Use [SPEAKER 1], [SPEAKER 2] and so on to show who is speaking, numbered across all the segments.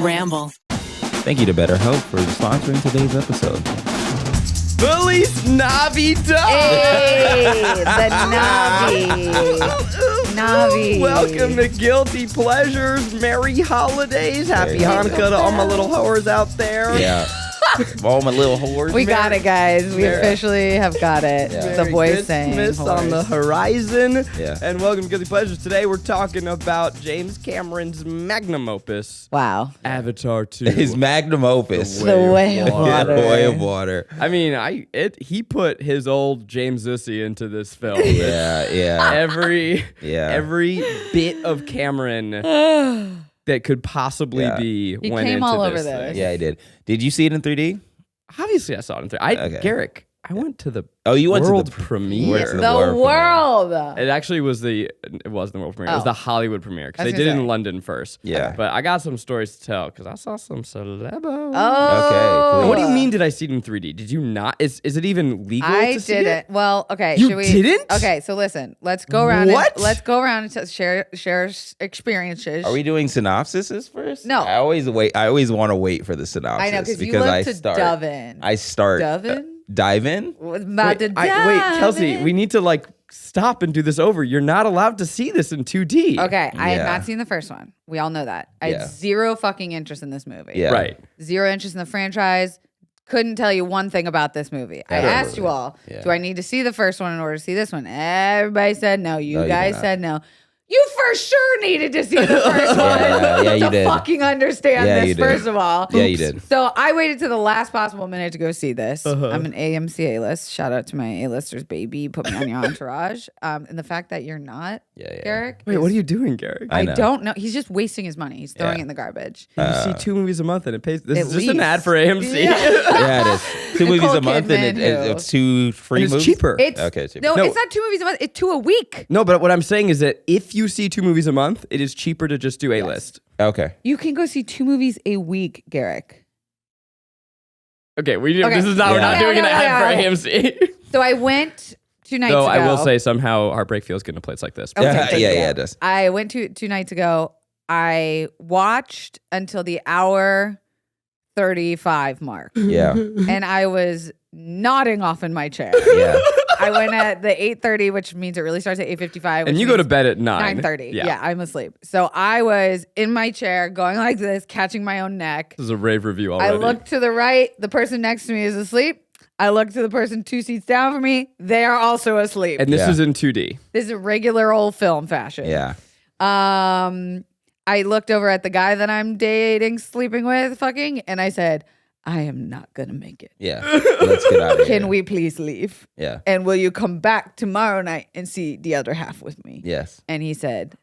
[SPEAKER 1] Ramble.
[SPEAKER 2] Thank you to BetterHelp for sponsoring today's episode.
[SPEAKER 3] Feliz Navidad!
[SPEAKER 4] Hey, the Navi.
[SPEAKER 3] Welcome to Guilty Pleasures. Merry holidays. Happy Hanukkah to all my little whores out there.
[SPEAKER 2] Yeah. All my little whores.
[SPEAKER 4] We got it, guys. We officially have got it.
[SPEAKER 2] Yeah.
[SPEAKER 4] The boys saying
[SPEAKER 3] Christmas on the horizon.
[SPEAKER 2] Yeah.
[SPEAKER 3] And welcome to Guilty Pleasures. Today we're talking about James Cameron's magnum opus,
[SPEAKER 4] Wow.
[SPEAKER 3] Avatar 2.
[SPEAKER 2] His magnum opus.
[SPEAKER 4] The Way of Water.
[SPEAKER 2] The Way of Water.
[SPEAKER 3] I mean, he put his old Jamesussy into this film.
[SPEAKER 2] Yeah.
[SPEAKER 3] Every
[SPEAKER 2] Yeah.
[SPEAKER 3] bit of Cameron that could possibly be
[SPEAKER 4] He
[SPEAKER 3] went
[SPEAKER 4] came
[SPEAKER 3] into
[SPEAKER 4] all over
[SPEAKER 3] this
[SPEAKER 4] this.
[SPEAKER 3] thing.
[SPEAKER 2] Yeah, I did. Did you see it in 3D?
[SPEAKER 3] Obviously, I saw it in 3D.
[SPEAKER 2] Okay.
[SPEAKER 3] Garrick, I went to the
[SPEAKER 2] You went
[SPEAKER 3] world
[SPEAKER 2] to the
[SPEAKER 3] premiere.
[SPEAKER 2] went to
[SPEAKER 4] The world.
[SPEAKER 3] It actually was it wasn't the world premiere. It was
[SPEAKER 4] Oh.
[SPEAKER 3] the Hollywood premiere because
[SPEAKER 4] I was
[SPEAKER 3] they did it
[SPEAKER 4] gonna
[SPEAKER 3] in
[SPEAKER 4] say.
[SPEAKER 3] London first.
[SPEAKER 2] Yeah.
[SPEAKER 3] But I got some stories to tell because I saw some celebos.
[SPEAKER 4] Oh.
[SPEAKER 2] Okay,
[SPEAKER 3] What do you mean? Did I see it in 3D? Did you not? Is it even legal?
[SPEAKER 4] I
[SPEAKER 3] to see
[SPEAKER 4] didn't.
[SPEAKER 3] it?
[SPEAKER 4] Well, okay.
[SPEAKER 3] You
[SPEAKER 4] should we,
[SPEAKER 3] didn't?
[SPEAKER 4] Okay, so listen. Let's go around.
[SPEAKER 3] What?
[SPEAKER 4] Let's go around and share experiences.
[SPEAKER 2] Are we doing synopsises first?
[SPEAKER 4] No.
[SPEAKER 2] I always want to wait for the synopsis.
[SPEAKER 4] I know because you love to dove in.
[SPEAKER 2] I start.
[SPEAKER 4] Dove in?
[SPEAKER 2] Dive in?
[SPEAKER 4] About to
[SPEAKER 3] Wait,
[SPEAKER 4] dive
[SPEAKER 3] Kelsey,
[SPEAKER 4] in.
[SPEAKER 3] we need to stop and do this over. You're not allowed to see this in 2D.
[SPEAKER 4] Okay, I had
[SPEAKER 2] Yeah.
[SPEAKER 4] not seen the first one. We all know that. I
[SPEAKER 2] Yeah.
[SPEAKER 4] had zero fucking interest in this movie.
[SPEAKER 2] Yeah.
[SPEAKER 3] Right.
[SPEAKER 4] Zero interest in the franchise. Couldn't tell you one thing about this movie. I asked you all,
[SPEAKER 2] Yeah.
[SPEAKER 4] do I need to see the first one in order to see this one? Everybody said no. You
[SPEAKER 2] No, you
[SPEAKER 4] guys
[SPEAKER 2] did not.
[SPEAKER 4] said no. You for sure needed to see the first one
[SPEAKER 2] Yeah, you
[SPEAKER 4] to
[SPEAKER 2] did.
[SPEAKER 4] fucking understand
[SPEAKER 2] Yeah,
[SPEAKER 4] this,
[SPEAKER 2] you did.
[SPEAKER 4] first of all.
[SPEAKER 2] Yeah, you did.
[SPEAKER 4] So I waited to the last possible minute to go see this.
[SPEAKER 3] Uh-huh.
[SPEAKER 4] I'm an AMC A-list. Shout out to my A-listers, baby. Put me on your entourage. And the fact that you're not,
[SPEAKER 2] Yeah.
[SPEAKER 4] Garrick.
[SPEAKER 3] Wait, what are you doing, Garrick?
[SPEAKER 2] I
[SPEAKER 4] I
[SPEAKER 2] know.
[SPEAKER 4] don't know. He's just wasting his money. He's throwing
[SPEAKER 2] Yeah.
[SPEAKER 4] it in the garbage.
[SPEAKER 3] You see 2 movies a month and it pays. This
[SPEAKER 4] At
[SPEAKER 3] is just an ad
[SPEAKER 4] least.
[SPEAKER 3] for AMC.
[SPEAKER 2] Yeah, it is. 2 movies
[SPEAKER 4] Nicole
[SPEAKER 2] a month and
[SPEAKER 4] Kidman, who-
[SPEAKER 2] it's 2 free
[SPEAKER 3] And it's
[SPEAKER 2] movies?
[SPEAKER 3] cheaper.
[SPEAKER 4] It's
[SPEAKER 2] Okay, cheaper.
[SPEAKER 4] no,
[SPEAKER 3] No.
[SPEAKER 4] it's not 2 movies a month. It's 2 a week.
[SPEAKER 3] No, but what I'm saying is that if you see 2 movies a month, it is cheaper to just do A-list.
[SPEAKER 2] Okay.
[SPEAKER 4] You can go see 2 movies a week, Garrick.
[SPEAKER 3] Okay,
[SPEAKER 4] Okay.
[SPEAKER 3] this is not. We're not
[SPEAKER 4] Okay,
[SPEAKER 3] doing an
[SPEAKER 4] okay,
[SPEAKER 3] ad for
[SPEAKER 4] okay.
[SPEAKER 3] AMC.
[SPEAKER 4] So I went 2 nights
[SPEAKER 3] Though
[SPEAKER 4] ago.
[SPEAKER 3] I will say somehow Heartbreak feels good in a place like this.
[SPEAKER 4] Okay,
[SPEAKER 2] Yeah,
[SPEAKER 4] thank you.
[SPEAKER 2] it does.
[SPEAKER 4] I went 2 nights ago. I watched until the hour 35 mark,
[SPEAKER 2] Yeah.
[SPEAKER 4] and I was nodding off in my chair.
[SPEAKER 2] Yeah.
[SPEAKER 4] I went at the 8:30, which means it really starts at 8:55.
[SPEAKER 3] And you go to bed at 9.
[SPEAKER 4] 9:30. Yeah, I'm asleep. So I was in my chair going like this, catching my own neck.
[SPEAKER 3] This is a rave review
[SPEAKER 4] I
[SPEAKER 3] already.
[SPEAKER 4] look to the right. The person next to me is asleep. I look to the person 2 seats down from me. They are also asleep.
[SPEAKER 3] and this
[SPEAKER 2] Yeah.
[SPEAKER 3] is in 2D.
[SPEAKER 4] This is a regular old film fashion.
[SPEAKER 2] Yeah.
[SPEAKER 4] I looked over at the guy that I'm dating, sleeping with, fucking, and I said, I am not going to make it.
[SPEAKER 2] Yeah. Let's get out of here.
[SPEAKER 4] Can we please leave?
[SPEAKER 2] Yeah.
[SPEAKER 4] And will you come back tomorrow night and see the other half with me?
[SPEAKER 2] Yes.
[SPEAKER 4] And he said,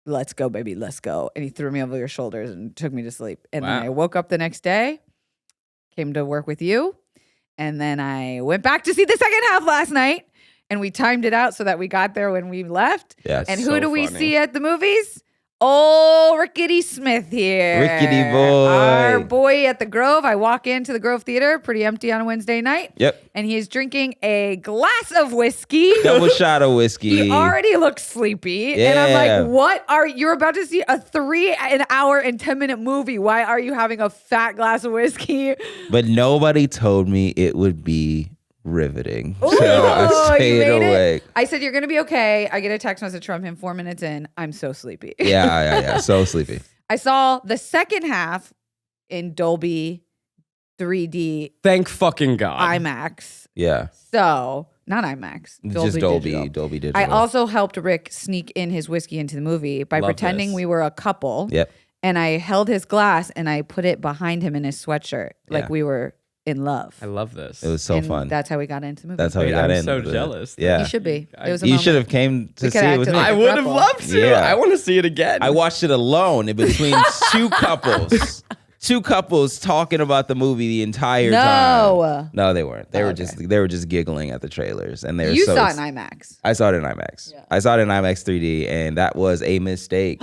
[SPEAKER 4] let's go, baby, let's go. And he threw me over your shoulders and took me to sleep. And then
[SPEAKER 3] Wow.
[SPEAKER 4] I woke up the next day, came to work with you, and then I went back to see the second half last night. And we timed it out so that we got there when we left.
[SPEAKER 2] Yes.
[SPEAKER 4] And who
[SPEAKER 3] so
[SPEAKER 4] do we
[SPEAKER 3] funny.
[SPEAKER 4] see at the movies? Oh, Rickety Smith here.
[SPEAKER 2] Rickety boy.
[SPEAKER 4] Our boy at the Grove. I walk into the Grove Theater, pretty empty on a Wednesday night.
[SPEAKER 2] Yep.
[SPEAKER 4] And he is drinking a glass of whiskey.
[SPEAKER 2] Double shot of whiskey.
[SPEAKER 4] He already looks sleepy. And I'm
[SPEAKER 2] Yeah.
[SPEAKER 4] like, what are you're about to see a 3 hour and 10-minute movie. Why are you having a fat glass of whiskey?
[SPEAKER 2] But nobody told me it would be riveting.
[SPEAKER 4] Ooh,
[SPEAKER 2] So I
[SPEAKER 4] you
[SPEAKER 2] stayed
[SPEAKER 4] made it?
[SPEAKER 2] awake.
[SPEAKER 4] I said, you're going to be okay. I get a text message from him 4 minutes in. I'm so sleepy.
[SPEAKER 2] Yeah. So sleepy.
[SPEAKER 4] I saw the second half in Dolby 3D
[SPEAKER 3] Thank fucking God.
[SPEAKER 4] IMAX.
[SPEAKER 2] Yeah.
[SPEAKER 4] So, not IMAX.
[SPEAKER 2] Just Dolby.
[SPEAKER 4] Digital.
[SPEAKER 2] Dolby Digital.
[SPEAKER 4] I also helped Rick sneak in his whiskey into the movie by
[SPEAKER 3] Love
[SPEAKER 4] pretending
[SPEAKER 3] this.
[SPEAKER 4] we were a couple.
[SPEAKER 2] Yep.
[SPEAKER 4] And I held his glass and I put it behind him in his sweatshirt like
[SPEAKER 2] Yeah.
[SPEAKER 4] we were in love.
[SPEAKER 3] I love this.
[SPEAKER 2] It was so
[SPEAKER 4] And
[SPEAKER 2] fun.
[SPEAKER 4] That's how we got into the movie.
[SPEAKER 2] That's how we
[SPEAKER 3] Wait,
[SPEAKER 2] got
[SPEAKER 3] I'm
[SPEAKER 2] in.
[SPEAKER 3] so
[SPEAKER 2] with it.
[SPEAKER 3] jealous.
[SPEAKER 2] Yeah.
[SPEAKER 4] You should be. It was a
[SPEAKER 2] You
[SPEAKER 4] moment.
[SPEAKER 2] should have came to
[SPEAKER 4] We
[SPEAKER 2] see
[SPEAKER 4] could
[SPEAKER 2] it
[SPEAKER 4] act
[SPEAKER 2] with
[SPEAKER 4] it
[SPEAKER 2] me.
[SPEAKER 4] like
[SPEAKER 3] I
[SPEAKER 4] a
[SPEAKER 3] would have
[SPEAKER 4] couple.
[SPEAKER 3] loved to.
[SPEAKER 2] Yeah.
[SPEAKER 3] I want to see it again.
[SPEAKER 2] I watched it alone in between 2 couples. 2 couples talking about the movie the entire time. No, they weren't. They were just giggling at the trailers, and they were
[SPEAKER 4] You
[SPEAKER 2] so
[SPEAKER 4] saw it in IMAX.
[SPEAKER 2] I saw it in IMAX.
[SPEAKER 4] Yeah.
[SPEAKER 2] I saw it in IMAX 3D, and that was a mistake.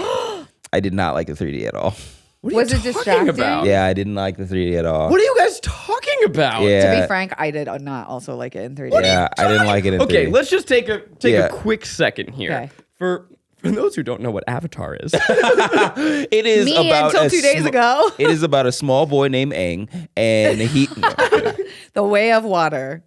[SPEAKER 2] I did not like the 3D at all.
[SPEAKER 3] What are
[SPEAKER 4] Was
[SPEAKER 3] you
[SPEAKER 4] it
[SPEAKER 3] talking
[SPEAKER 4] distracting?
[SPEAKER 3] about?
[SPEAKER 2] Yeah, I didn't like the 3D at all.
[SPEAKER 3] What are you guys talking about?
[SPEAKER 2] Yeah.
[SPEAKER 4] To be frank, I did not also like it in 3D.
[SPEAKER 2] Yeah, I didn't like it in 3D.
[SPEAKER 3] Okay, let's just take a
[SPEAKER 2] Yeah.
[SPEAKER 3] quick second here.
[SPEAKER 4] Okay.
[SPEAKER 3] For For those who don't know what Avatar is,
[SPEAKER 2] it is
[SPEAKER 4] Me
[SPEAKER 2] about
[SPEAKER 4] until 2 days ago.
[SPEAKER 2] It is about a small boy named Aang, and he.
[SPEAKER 4] The Way of Water.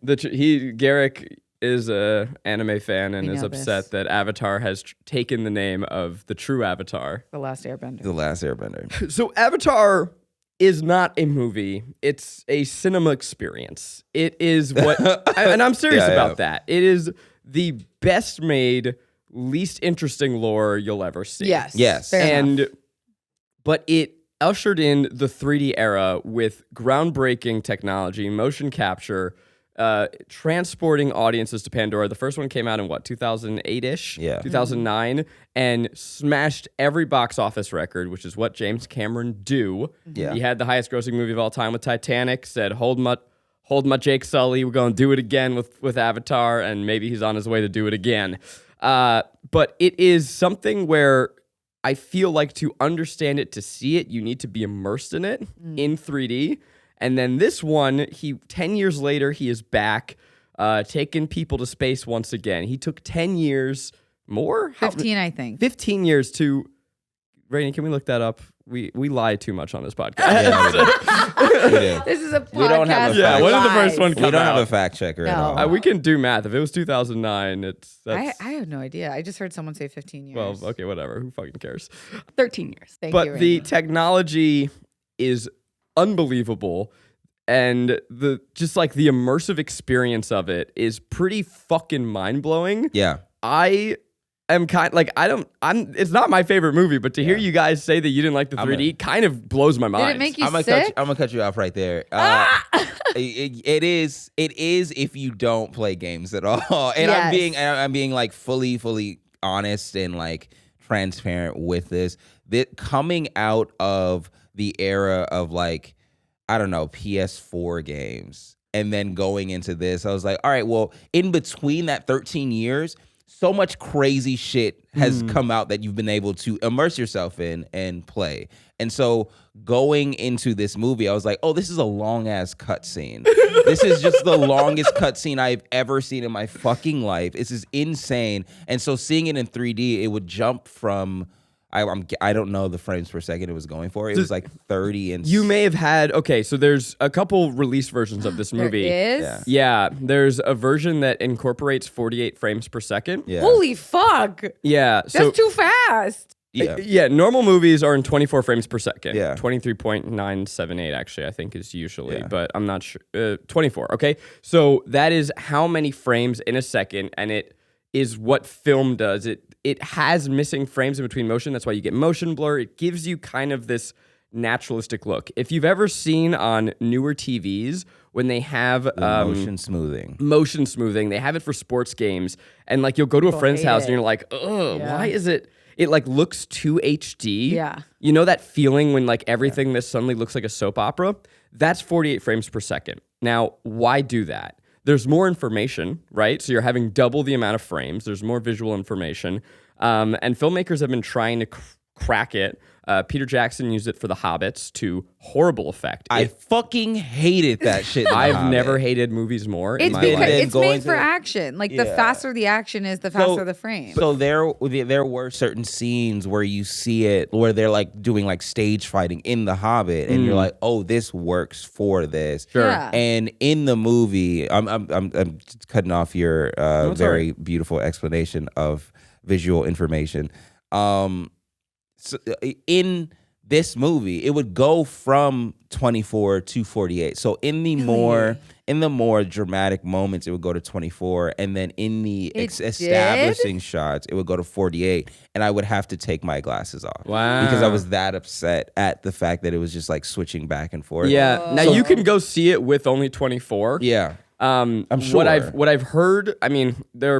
[SPEAKER 3] Garrick is a anime fan and
[SPEAKER 4] We
[SPEAKER 3] is
[SPEAKER 4] know
[SPEAKER 3] upset
[SPEAKER 4] this.
[SPEAKER 3] that Avatar has taken the name of the true Avatar.
[SPEAKER 4] The Last Airbender.
[SPEAKER 2] The Last Airbender.
[SPEAKER 3] So Avatar is not a movie. It's a cinema experience. It is what, and I'm serious about that. It is the best made, least interesting lore you'll ever see.
[SPEAKER 2] Yes.
[SPEAKER 4] Fair enough.
[SPEAKER 3] But it ushered in the 3D era with groundbreaking technology, motion capture, transporting audiences to Pandora. The first one came out in 2008-ish?
[SPEAKER 2] Yeah.
[SPEAKER 3] 2009, and smashed every box office record, which is what James Cameron do.
[SPEAKER 2] Yeah.
[SPEAKER 3] He had the highest grossing movie of all time with Titanic, said, hold my Jake Sully, we're going to do it again with Avatar, and maybe he's on his way to do it again. But it is something where I feel like to understand it, to see it, you need to be immersed in it in 3D. And then this one, 10 years later, he is back, taking people to space once again. He took 10 years more?
[SPEAKER 4] 15, I think.
[SPEAKER 3] 15 years to... Rainie, can we look that up? We lie too much on this podcast.
[SPEAKER 2] Yeah, we do.
[SPEAKER 4] This is a podcast.
[SPEAKER 2] We don't have a
[SPEAKER 3] Yeah,
[SPEAKER 2] fact.
[SPEAKER 3] when did the first one
[SPEAKER 2] We
[SPEAKER 3] come
[SPEAKER 2] don't
[SPEAKER 3] out?
[SPEAKER 2] have a fact checker at
[SPEAKER 4] No.
[SPEAKER 2] all.
[SPEAKER 3] We can do math. If it was 2009,
[SPEAKER 4] I have no idea. I just heard someone say 15 years.
[SPEAKER 3] well, okay, whatever. Who fucking cares?
[SPEAKER 1] 13 years.
[SPEAKER 4] Thank
[SPEAKER 3] But
[SPEAKER 4] you,
[SPEAKER 3] the
[SPEAKER 4] Rainie.
[SPEAKER 3] technology is unbelievable, and the immersive experience of it is pretty fucking mind-blowing.
[SPEAKER 2] Yeah.
[SPEAKER 3] I am it's not my favorite movie, but to hear you guys say that you didn't like the 3D kind of blows my mind.
[SPEAKER 4] Did it make you
[SPEAKER 2] I'm gonna
[SPEAKER 4] sick?
[SPEAKER 2] cut you off right there. It is if you don't play games at all. And I'm being like fully honest and like transparent with this. That coming out of the era of like, I don't know, PS4 games and then going into this, I was like, all right, well, in between that 13 years, so much crazy shit has come out that you've been able to immerse yourself in and play. And so going into this movie, I was like, oh, this is a long-ass cutscene. This is just the longest cutscene I've ever seen in my fucking life. This is insane. And so seeing it in 3D, it would jump from... I don't know the frames per second it was going for. It was like 30 and...
[SPEAKER 3] You may have had... Okay, so there's a couple release versions of this movie.
[SPEAKER 4] There is?
[SPEAKER 2] Yeah.
[SPEAKER 3] Yeah, there's a version that incorporates 48 frames per second.
[SPEAKER 2] Yeah.
[SPEAKER 4] Holy fuck.
[SPEAKER 3] Yeah.
[SPEAKER 4] That's
[SPEAKER 3] So,
[SPEAKER 4] too fast.
[SPEAKER 2] Yeah.
[SPEAKER 3] normal movies are in 24 frames per second.
[SPEAKER 2] Yeah.
[SPEAKER 3] 23.978 actually, I think is usually,
[SPEAKER 2] Yeah.
[SPEAKER 3] but I'm not sure. 24, okay? So that is how many frames in a second, and it is what film does. It has missing frames in between motion. That's why you get motion blur. It gives you kind of this naturalistic look. If you've ever seen on newer TVs when they have
[SPEAKER 2] motion smoothing.
[SPEAKER 3] motion smoothing, they have it for sports games, and like you'll go to a friend's
[SPEAKER 4] hate
[SPEAKER 3] house
[SPEAKER 4] it.
[SPEAKER 3] and you're like, ugh,
[SPEAKER 4] Yeah.
[SPEAKER 3] why is it like looks too HD?
[SPEAKER 4] Yeah.
[SPEAKER 3] You know that feeling when like everything this suddenly looks like a soap opera? That's 48 frames per second. Now, why do that? There's more information, right? So you're having double the amount of frames. There's more visual information. And filmmakers have been trying to crack it. Peter Jackson used it for The Hobbits to horrible effect.
[SPEAKER 2] I fucking hated that shit. in The
[SPEAKER 3] I've
[SPEAKER 2] Hobbit.
[SPEAKER 3] never hated movies more in
[SPEAKER 4] It's
[SPEAKER 3] my
[SPEAKER 4] because
[SPEAKER 3] life.
[SPEAKER 2] Then
[SPEAKER 4] it's
[SPEAKER 2] going
[SPEAKER 4] made for
[SPEAKER 2] to-
[SPEAKER 4] action. Like the
[SPEAKER 2] Yeah.
[SPEAKER 4] faster the action is, the faster the frame.
[SPEAKER 2] So there were certain scenes where you see it where they're like doing like stage fighting in The Hobbit, and you're like, oh, this works for this.
[SPEAKER 3] Sure.
[SPEAKER 4] Yeah.
[SPEAKER 2] And in the movie, I'm just cutting off your very beautiful explanation of visual information. So in this movie, it would go from 24 to 48. So in the more dramatic moments, it would go to 24, and then in the establishing shots, it would go to 48. And I would have to take my glasses off.
[SPEAKER 3] Wow.
[SPEAKER 2] Because I was that upset at the fact that it was just like switching back and forth.
[SPEAKER 3] Yeah. Now you can go see it with only 24.
[SPEAKER 2] Yeah.
[SPEAKER 3] I'm
[SPEAKER 2] sure.
[SPEAKER 3] What I've heard, I mean, there are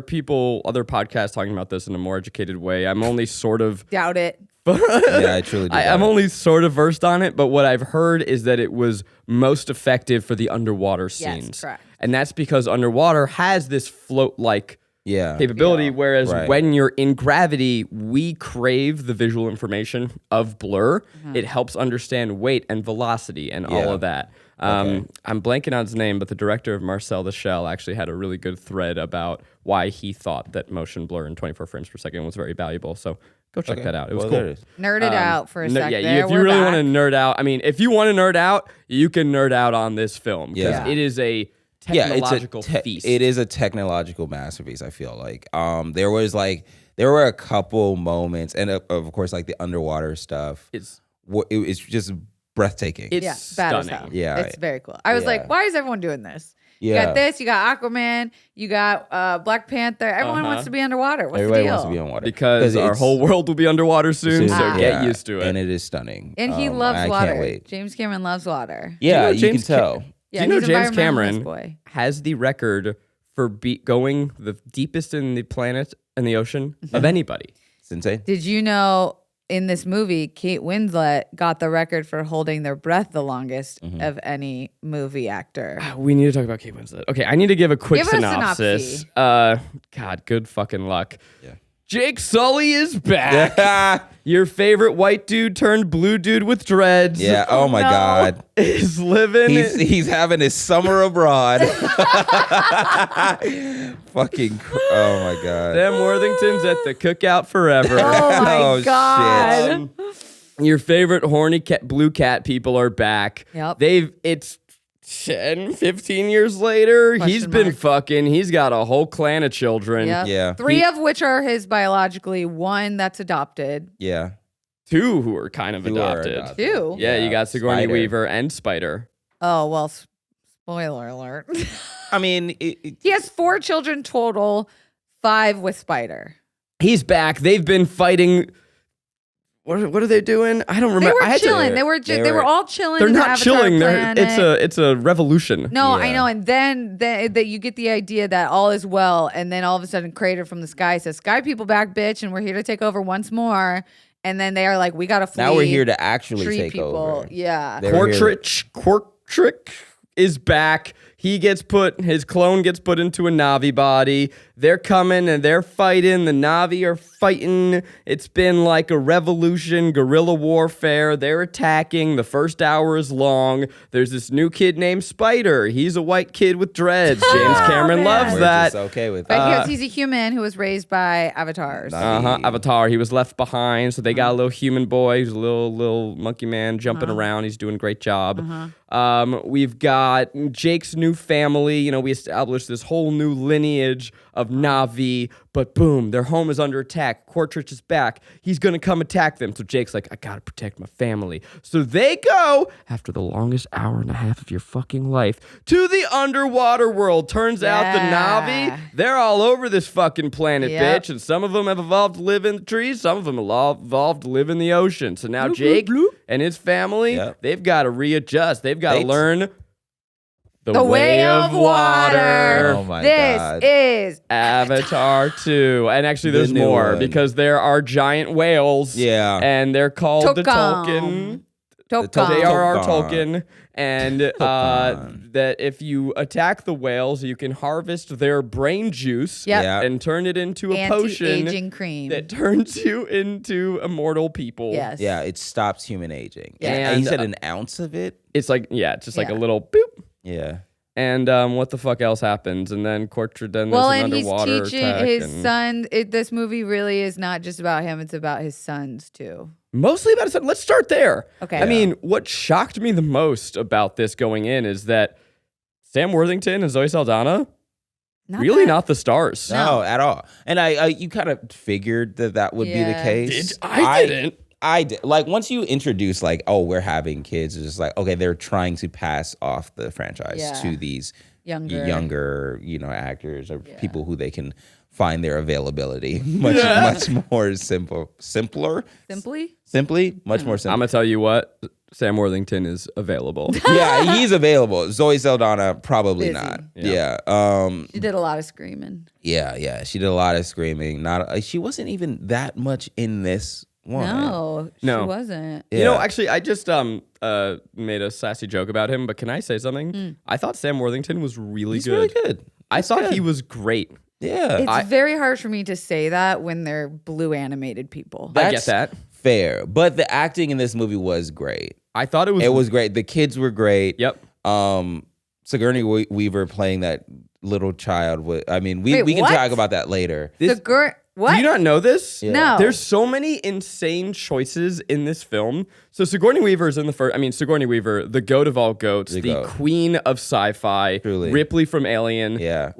[SPEAKER 3] other podcasts talking about this in a more educated way. I'm only sort of
[SPEAKER 4] Doubt it.
[SPEAKER 2] Yeah, I truly do.
[SPEAKER 3] I'm only sort of versed on it, but what I've heard is that it was most effective for the underwater
[SPEAKER 4] Yes,
[SPEAKER 3] scenes.
[SPEAKER 4] correct.
[SPEAKER 3] And that's because underwater has this float-like capability.
[SPEAKER 4] Yeah.
[SPEAKER 3] Whereas when you're in gravity, we crave the visual information of blur. It helps understand weight and velocity and all of that. I'm blanking on his name, but the director of Marcel the Shell actually had a really good thread about why he thought that motion blur in 24 frames per second was very valuable. So go check that out. It was cool.
[SPEAKER 4] Nerded out for a second.
[SPEAKER 3] Yeah, if you really want to nerd out, I mean, if you want to nerd out, you can nerd out on this film because it is a technological feast.
[SPEAKER 2] It is a technological masterpiece, I feel like. There were a couple moments, and of course, like the underwater stuff. It's just breathtaking.
[SPEAKER 3] It's stunning.
[SPEAKER 2] Yeah,
[SPEAKER 4] it's very cool. I was like, why is everyone doing this? You
[SPEAKER 2] Yeah.
[SPEAKER 4] got this, you got Aquaman, you got Black Panther. Everyone wants to be underwater. What's
[SPEAKER 2] Everybody
[SPEAKER 4] the deal?
[SPEAKER 2] wants to be on water
[SPEAKER 3] Because our whole world will be underwater soon, so get used to it.
[SPEAKER 2] And it is stunning.
[SPEAKER 4] And he loves water.
[SPEAKER 2] I can't wait.
[SPEAKER 4] James Cameron loves water.
[SPEAKER 2] Yeah, you can tell.
[SPEAKER 4] Yeah,
[SPEAKER 3] Do you know
[SPEAKER 4] he's
[SPEAKER 3] James
[SPEAKER 4] environmentalist
[SPEAKER 3] Cameron
[SPEAKER 4] boy.
[SPEAKER 3] has the record for going the deepest in the planet and the ocean of anybody?
[SPEAKER 2] It's insane.
[SPEAKER 4] Did you know in this movie, Kate Winslet got the record for holding their breath the longest of any movie actor?
[SPEAKER 3] We need to talk about Kate Winslet. Okay, I need to give a quick
[SPEAKER 4] Give it a
[SPEAKER 3] synopsis.
[SPEAKER 4] synopsis.
[SPEAKER 3] God, good fucking luck.
[SPEAKER 2] Yeah.
[SPEAKER 3] Jake Sully is back. Your favorite white dude turned blue dude with dreads.
[SPEAKER 2] Yeah. Oh my God.
[SPEAKER 3] Is living.
[SPEAKER 2] He's having his summer abroad. Fucking. Oh my God.
[SPEAKER 3] Sam Worthington's at the cookout forever.
[SPEAKER 4] Oh my God.
[SPEAKER 3] Your favorite horny blue cat people are back.
[SPEAKER 4] Yep.
[SPEAKER 3] It's 10, 15 years later. He's been fucking. He's got a whole clan of children.
[SPEAKER 4] Yep.
[SPEAKER 2] Yeah.
[SPEAKER 4] 3 of which are his biologically, 1 that's adopted.
[SPEAKER 2] Yeah.
[SPEAKER 3] 2 who are kind of adopted.
[SPEAKER 4] 2?
[SPEAKER 3] Yeah, you got Sigourney
[SPEAKER 2] Spider.
[SPEAKER 3] Weaver and Spider.
[SPEAKER 4] Oh, well, spoiler alert.
[SPEAKER 2] I mean,
[SPEAKER 4] He has 4 children total, 5 with Spider.
[SPEAKER 3] He's back. They've been fighting. What are they doing? I don't remember.
[SPEAKER 4] They were chilling. They were all chilling.
[SPEAKER 3] They're
[SPEAKER 4] in the
[SPEAKER 3] not
[SPEAKER 4] Avatar
[SPEAKER 3] chilling.
[SPEAKER 4] planet.
[SPEAKER 3] It's a revolution.
[SPEAKER 4] No,
[SPEAKER 2] Yeah.
[SPEAKER 4] I know. And then that you get the idea that all is well, and then all of a sudden, Crater from the sky says, "Sky people back, bitch, and we're here to take over once more." And then they are like, "We gotta flee."
[SPEAKER 2] now we're here to actually
[SPEAKER 4] treat
[SPEAKER 2] take
[SPEAKER 4] people.
[SPEAKER 2] over.
[SPEAKER 4] Yeah.
[SPEAKER 2] They were here
[SPEAKER 3] Quartrick is back. His clone gets put into a Navi body. They're coming and they're fighting. The Navi are fighting. It's been like a revolution, guerrilla warfare. They're attacking. The first hour is long. There's this new kid named Spider. He's a white kid with dreads. James Cameron loves
[SPEAKER 2] We're
[SPEAKER 3] that.
[SPEAKER 2] just okay with
[SPEAKER 4] But
[SPEAKER 2] that.
[SPEAKER 4] because he's a human who was raised by avatars.
[SPEAKER 3] Avatar. He was left behind, so they got a little human boy who's a little monkey man jumping around. He's doing a great job. We've got Jake's new family. You know, we established this whole new lineage of Navi, but boom, their home is under attack. Quartrich is back. He's gonna come attack them. So Jake's like, I gotta protect my family. So they go, after the longest hour and a half of your fucking life, to the underwater world. Turns out the Navi, they're all over this fucking planet,
[SPEAKER 4] Yep.
[SPEAKER 3] bitch. And some of them have evolved to live in the trees. Some of them have evolved to live in the ocean. So now Jake and his family, they've got to readjust. They've got to learn the way of water.
[SPEAKER 2] Oh my
[SPEAKER 4] This
[SPEAKER 2] God.
[SPEAKER 4] is
[SPEAKER 3] Avatar 2. And actually, there's
[SPEAKER 2] new
[SPEAKER 3] more
[SPEAKER 2] one.
[SPEAKER 3] because there are giant whales.
[SPEAKER 2] Yeah.
[SPEAKER 3] And they're called the
[SPEAKER 4] Tokam.
[SPEAKER 3] Tolkien. J.R.R.
[SPEAKER 2] Tolkien.
[SPEAKER 3] Tolkien. And that if you attack the whales, you can harvest their brain juice
[SPEAKER 4] Yep.
[SPEAKER 2] Yeah.
[SPEAKER 3] and turn it into a potion
[SPEAKER 4] anti-aging cream.
[SPEAKER 3] that turns you into immortal people.
[SPEAKER 4] Yes.
[SPEAKER 2] Yeah, it stops human aging.
[SPEAKER 3] Yeah.
[SPEAKER 2] And he said
[SPEAKER 3] And,
[SPEAKER 2] an ounce of it.
[SPEAKER 3] It's like, it's just like a
[SPEAKER 4] Yeah.
[SPEAKER 3] little boop.
[SPEAKER 2] Yeah.
[SPEAKER 3] And what the fuck else happens? And then Quartrich, then
[SPEAKER 4] Well,
[SPEAKER 3] there's an
[SPEAKER 4] and he's
[SPEAKER 3] underwater
[SPEAKER 4] teaching
[SPEAKER 3] attack
[SPEAKER 4] his
[SPEAKER 3] and
[SPEAKER 4] son. This movie really is not just about him; it's about his sons too.
[SPEAKER 3] mostly about his son. Let's start there.
[SPEAKER 4] Okay.
[SPEAKER 3] I mean, what shocked me the most about this going in is that Sam Worthington and Zoe Saldana not the stars.
[SPEAKER 2] No, at all. And I you kind of figured that would be the
[SPEAKER 4] Yeah.
[SPEAKER 2] case.
[SPEAKER 3] I didn't.
[SPEAKER 2] I did. Like, once you introduce, like, oh, we're having kids, it's just like, okay, they're trying to pass off the franchise
[SPEAKER 4] Yeah.
[SPEAKER 2] to these
[SPEAKER 4] Younger.
[SPEAKER 2] actors or people who they can find their availability much more simpler. Simply, much more simple.
[SPEAKER 3] I'm gonna tell you what, Sam Worthington is available.
[SPEAKER 2] Yeah, he's available. Zoe Saldana, probably
[SPEAKER 4] Busy.
[SPEAKER 2] not.
[SPEAKER 3] Yeah.
[SPEAKER 2] Yeah.
[SPEAKER 4] She did a lot of screaming.
[SPEAKER 2] Yeah. She did a lot of screaming. She wasn't even that much in this one.
[SPEAKER 4] No, she
[SPEAKER 3] No.
[SPEAKER 4] wasn't.
[SPEAKER 2] Yeah.
[SPEAKER 3] You know, actually, I just made a sassy joke about him, but can I say something? I thought Sam Worthington was really
[SPEAKER 2] He's
[SPEAKER 3] good.
[SPEAKER 2] really good.
[SPEAKER 3] I thought he was great
[SPEAKER 4] It's very hard for me to say that when they're blue animated people.
[SPEAKER 3] I get that.
[SPEAKER 2] Fair. But the acting in this movie was great.
[SPEAKER 3] I thought it was...
[SPEAKER 2] It was great. The kids were great.
[SPEAKER 3] Yep.
[SPEAKER 2] Sigourney Weaver playing that little child. We can
[SPEAKER 4] what?
[SPEAKER 2] talk about that later.
[SPEAKER 4] What?
[SPEAKER 3] Do you not know this?
[SPEAKER 2] Yeah.
[SPEAKER 4] No.
[SPEAKER 3] There's so many insane choices in this film. So Sigourney Weaver is in the first... Sigourney Weaver, the goat of all goats, the queen of sci-fi,
[SPEAKER 2] Truly.
[SPEAKER 3] Ripley from Alien.
[SPEAKER 2] Yeah.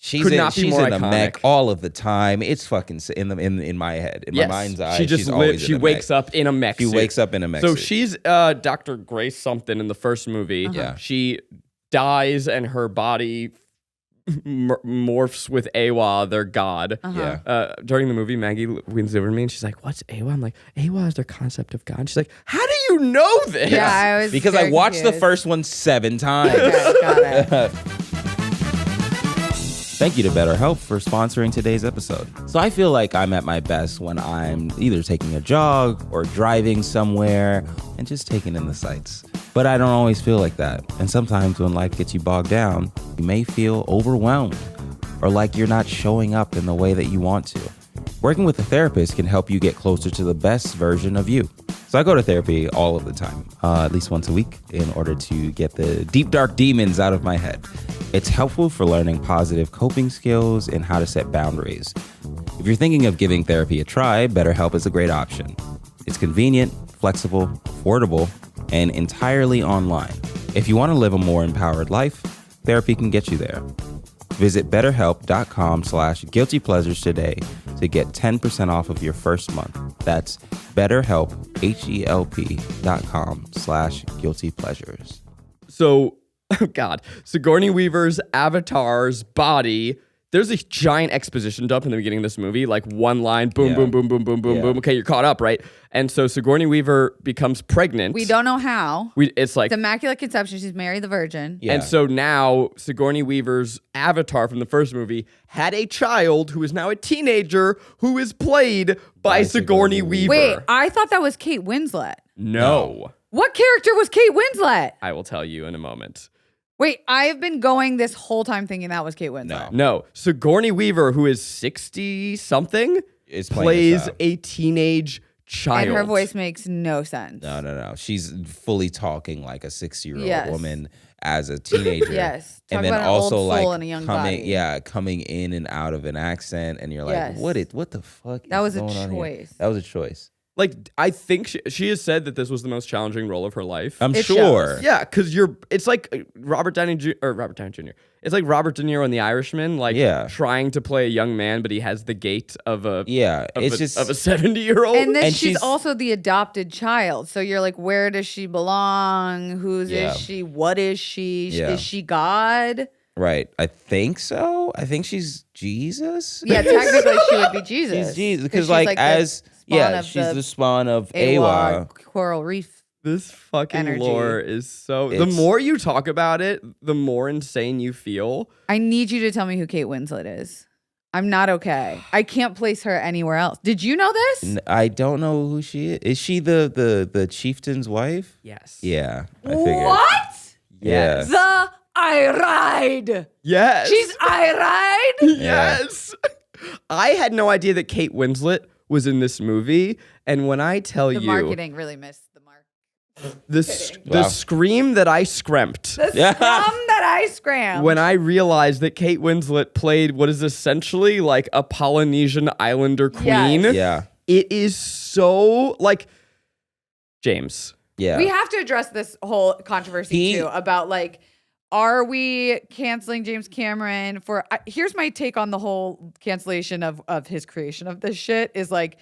[SPEAKER 3] She's in a
[SPEAKER 2] mech all of the time. It's fucking in my head, in my mind's eye.
[SPEAKER 3] She wakes up in a mech.
[SPEAKER 2] She wakes up in a mech.
[SPEAKER 3] So
[SPEAKER 2] suit.
[SPEAKER 3] she's Dr. Grace something in the first movie.
[SPEAKER 2] Yeah.
[SPEAKER 3] She dies and her body morphs with Awa, their god.
[SPEAKER 2] Yeah.
[SPEAKER 3] During the movie, Maggie leans over to me and she's like, "What's Awa?" I'm like, "Awa is their concept of God." And she's like, "How do you know this?"
[SPEAKER 4] Yeah, I was
[SPEAKER 2] because I watched the first one 7 times.
[SPEAKER 4] Okay, got it.
[SPEAKER 2] Thank you to BetterHelp for sponsoring today's episode. So I feel like I'm at my best when I'm either taking a jog or driving somewhere and just taking in the sights. But I don't always feel like that. And sometimes when life gets you bogged down, you may feel overwhelmed or like you're not showing up in the way that you want to. Working with a therapist can help you get closer to the best version of you. So I go to therapy all of the time, at least once a week, in order to get the deep, dark demons out of my head. It's helpful for learning positive coping skills and how to set boundaries. If you're thinking of giving therapy a try, BetterHelp is a great option. It's convenient, flexible, affordable, and entirely online. If you want to live a more empowered life, therapy can get you there. Visit BetterHelp.com/guiltypleasures today to get 10% off of your first month. That's BetterHelp, HELP.com/guiltypleasures.
[SPEAKER 3] So, oh God, Sigourney Weaver's avatar's body. There's a giant exposition dump in the beginning of this movie, like one line, boom, boom, boom, boom, boom, boom, boom. Okay, you're caught up, right? And so Sigourney Weaver becomes pregnant.
[SPEAKER 4] We don't know how.
[SPEAKER 3] It's like
[SPEAKER 4] It's Immaculate Conception. She's Mary the Virgin.
[SPEAKER 2] Yeah.
[SPEAKER 3] And so now Sigourney Weaver's avatar from the first movie had a child who is now a teenager who is played by Sigourney Weaver.
[SPEAKER 4] Wait, I thought that was Kate Winslet.
[SPEAKER 3] No.
[SPEAKER 4] What character was Kate Winslet?
[SPEAKER 3] I will tell you in a moment.
[SPEAKER 4] Wait, I've been going this whole time thinking that was Kate Winslet.
[SPEAKER 3] No. Sigourney Weaver, who is 60-something, plays a teenage child.
[SPEAKER 4] And her voice makes no sense.
[SPEAKER 2] No. She's fully talking like a 60-year-old
[SPEAKER 4] Yes.
[SPEAKER 2] woman as a teenager.
[SPEAKER 4] Yes. Talk
[SPEAKER 2] And then
[SPEAKER 4] about an
[SPEAKER 2] also
[SPEAKER 4] old soul
[SPEAKER 2] like
[SPEAKER 4] in a young body.
[SPEAKER 2] coming in and out of an accent, and you're like,
[SPEAKER 4] Yes.
[SPEAKER 2] what the fuck
[SPEAKER 4] That
[SPEAKER 2] is
[SPEAKER 4] was a
[SPEAKER 2] going on here?
[SPEAKER 4] choice.
[SPEAKER 2] That was a choice.
[SPEAKER 3] Like, I think she has said that this was the most challenging role of her life.
[SPEAKER 2] I'm
[SPEAKER 4] It
[SPEAKER 2] sure.
[SPEAKER 4] shows.
[SPEAKER 3] Yeah, because it's like Robert Downey Jr. It's like Robert De Niro in The Irishman, like trying to play a young man, but he has the gait of a
[SPEAKER 2] it's just
[SPEAKER 3] of a 70-year-old.
[SPEAKER 4] And then
[SPEAKER 2] And
[SPEAKER 4] she's
[SPEAKER 2] she's-
[SPEAKER 4] also the adopted child. So you're like, where does she belong? Whose is she? What is she?
[SPEAKER 2] Yeah.
[SPEAKER 4] Is she God?
[SPEAKER 2] right. I think so. I think she's Jesus.
[SPEAKER 4] Yeah, technically she would be Jesus.
[SPEAKER 2] She's Jesus
[SPEAKER 4] because
[SPEAKER 2] because she's the spawn of Awa.
[SPEAKER 4] Coral Reef.
[SPEAKER 3] This fucking
[SPEAKER 4] energy.
[SPEAKER 3] lore is so... The more you talk about it, the more insane you feel.
[SPEAKER 4] I need you to tell me who Kate Winslet is. I'm not okay. I can't place her anywhere else. Did you know this?
[SPEAKER 2] I don't know who she is. Is she the chieftain's wife?
[SPEAKER 3] Yes.
[SPEAKER 2] Yeah, I figured.
[SPEAKER 4] What?
[SPEAKER 2] Yeah.
[SPEAKER 4] The I Ride.
[SPEAKER 3] Yes.
[SPEAKER 4] She's I Ride?
[SPEAKER 3] Yes. I had no idea that Kate Winslet was in this movie. And when I tell
[SPEAKER 4] The
[SPEAKER 3] you...
[SPEAKER 4] marketing really missed the mark.
[SPEAKER 3] The scream that I screamt
[SPEAKER 4] The scrum that I scrammed.
[SPEAKER 3] when I realized that Kate Winslet played what is essentially like a Polynesian islander queen.
[SPEAKER 4] Yes.
[SPEAKER 2] Yeah.
[SPEAKER 3] It is so like James.
[SPEAKER 2] Yeah.
[SPEAKER 4] We have to address this whole controversy too about like, are we canceling James Cameron for? Here's my take on the whole cancellation of his creation of this shit is like,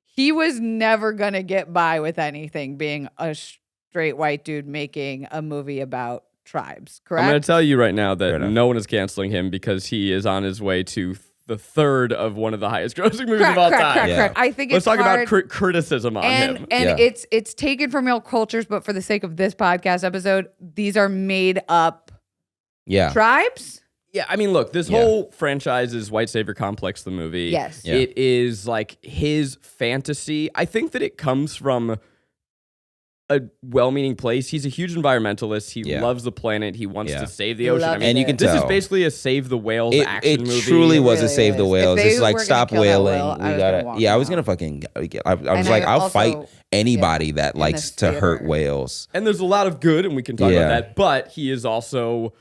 [SPEAKER 4] he was never gonna get by with anything being a straight white dude making a movie about tribes. Correct?
[SPEAKER 3] I'm going to tell you right now that no one is canceling him because he is on his way to the third of one of the highest grossing movies of all time.
[SPEAKER 2] Yeah.
[SPEAKER 4] I think
[SPEAKER 3] Let's
[SPEAKER 4] it's
[SPEAKER 3] talk
[SPEAKER 4] hard.
[SPEAKER 3] about criticism on him.
[SPEAKER 4] And it's taken from real cultures, but for the sake of this podcast episode, these are made up tribes.
[SPEAKER 3] Yeah, I mean, look, this whole franchise is White Savior Complex, the movie.
[SPEAKER 4] Yes.
[SPEAKER 2] Yeah.
[SPEAKER 3] It is like his fantasy. I think that it comes from a well-meaning place. He's a huge environmentalist. He loves the planet. He wants to save the ocean. I mean,
[SPEAKER 2] and you can
[SPEAKER 3] this
[SPEAKER 2] tell.
[SPEAKER 3] is basically a save the whales action movie.
[SPEAKER 2] It truly was a save the
[SPEAKER 4] is.
[SPEAKER 2] whales.
[SPEAKER 4] If they
[SPEAKER 2] It's like
[SPEAKER 4] were gonna
[SPEAKER 2] stop
[SPEAKER 4] kill that
[SPEAKER 2] whaling.
[SPEAKER 4] whale, I was gonna walk
[SPEAKER 2] I was
[SPEAKER 4] them
[SPEAKER 2] gonna
[SPEAKER 4] out.
[SPEAKER 2] fucking. I was
[SPEAKER 4] And
[SPEAKER 2] like,
[SPEAKER 4] I
[SPEAKER 2] I'll
[SPEAKER 4] also-
[SPEAKER 2] fight anybody that
[SPEAKER 4] in
[SPEAKER 2] likes
[SPEAKER 4] this
[SPEAKER 2] to hurt
[SPEAKER 4] theater.
[SPEAKER 2] whales.
[SPEAKER 3] And there's a lot of good, and we can talk
[SPEAKER 2] Yeah.
[SPEAKER 3] about that. But he is also,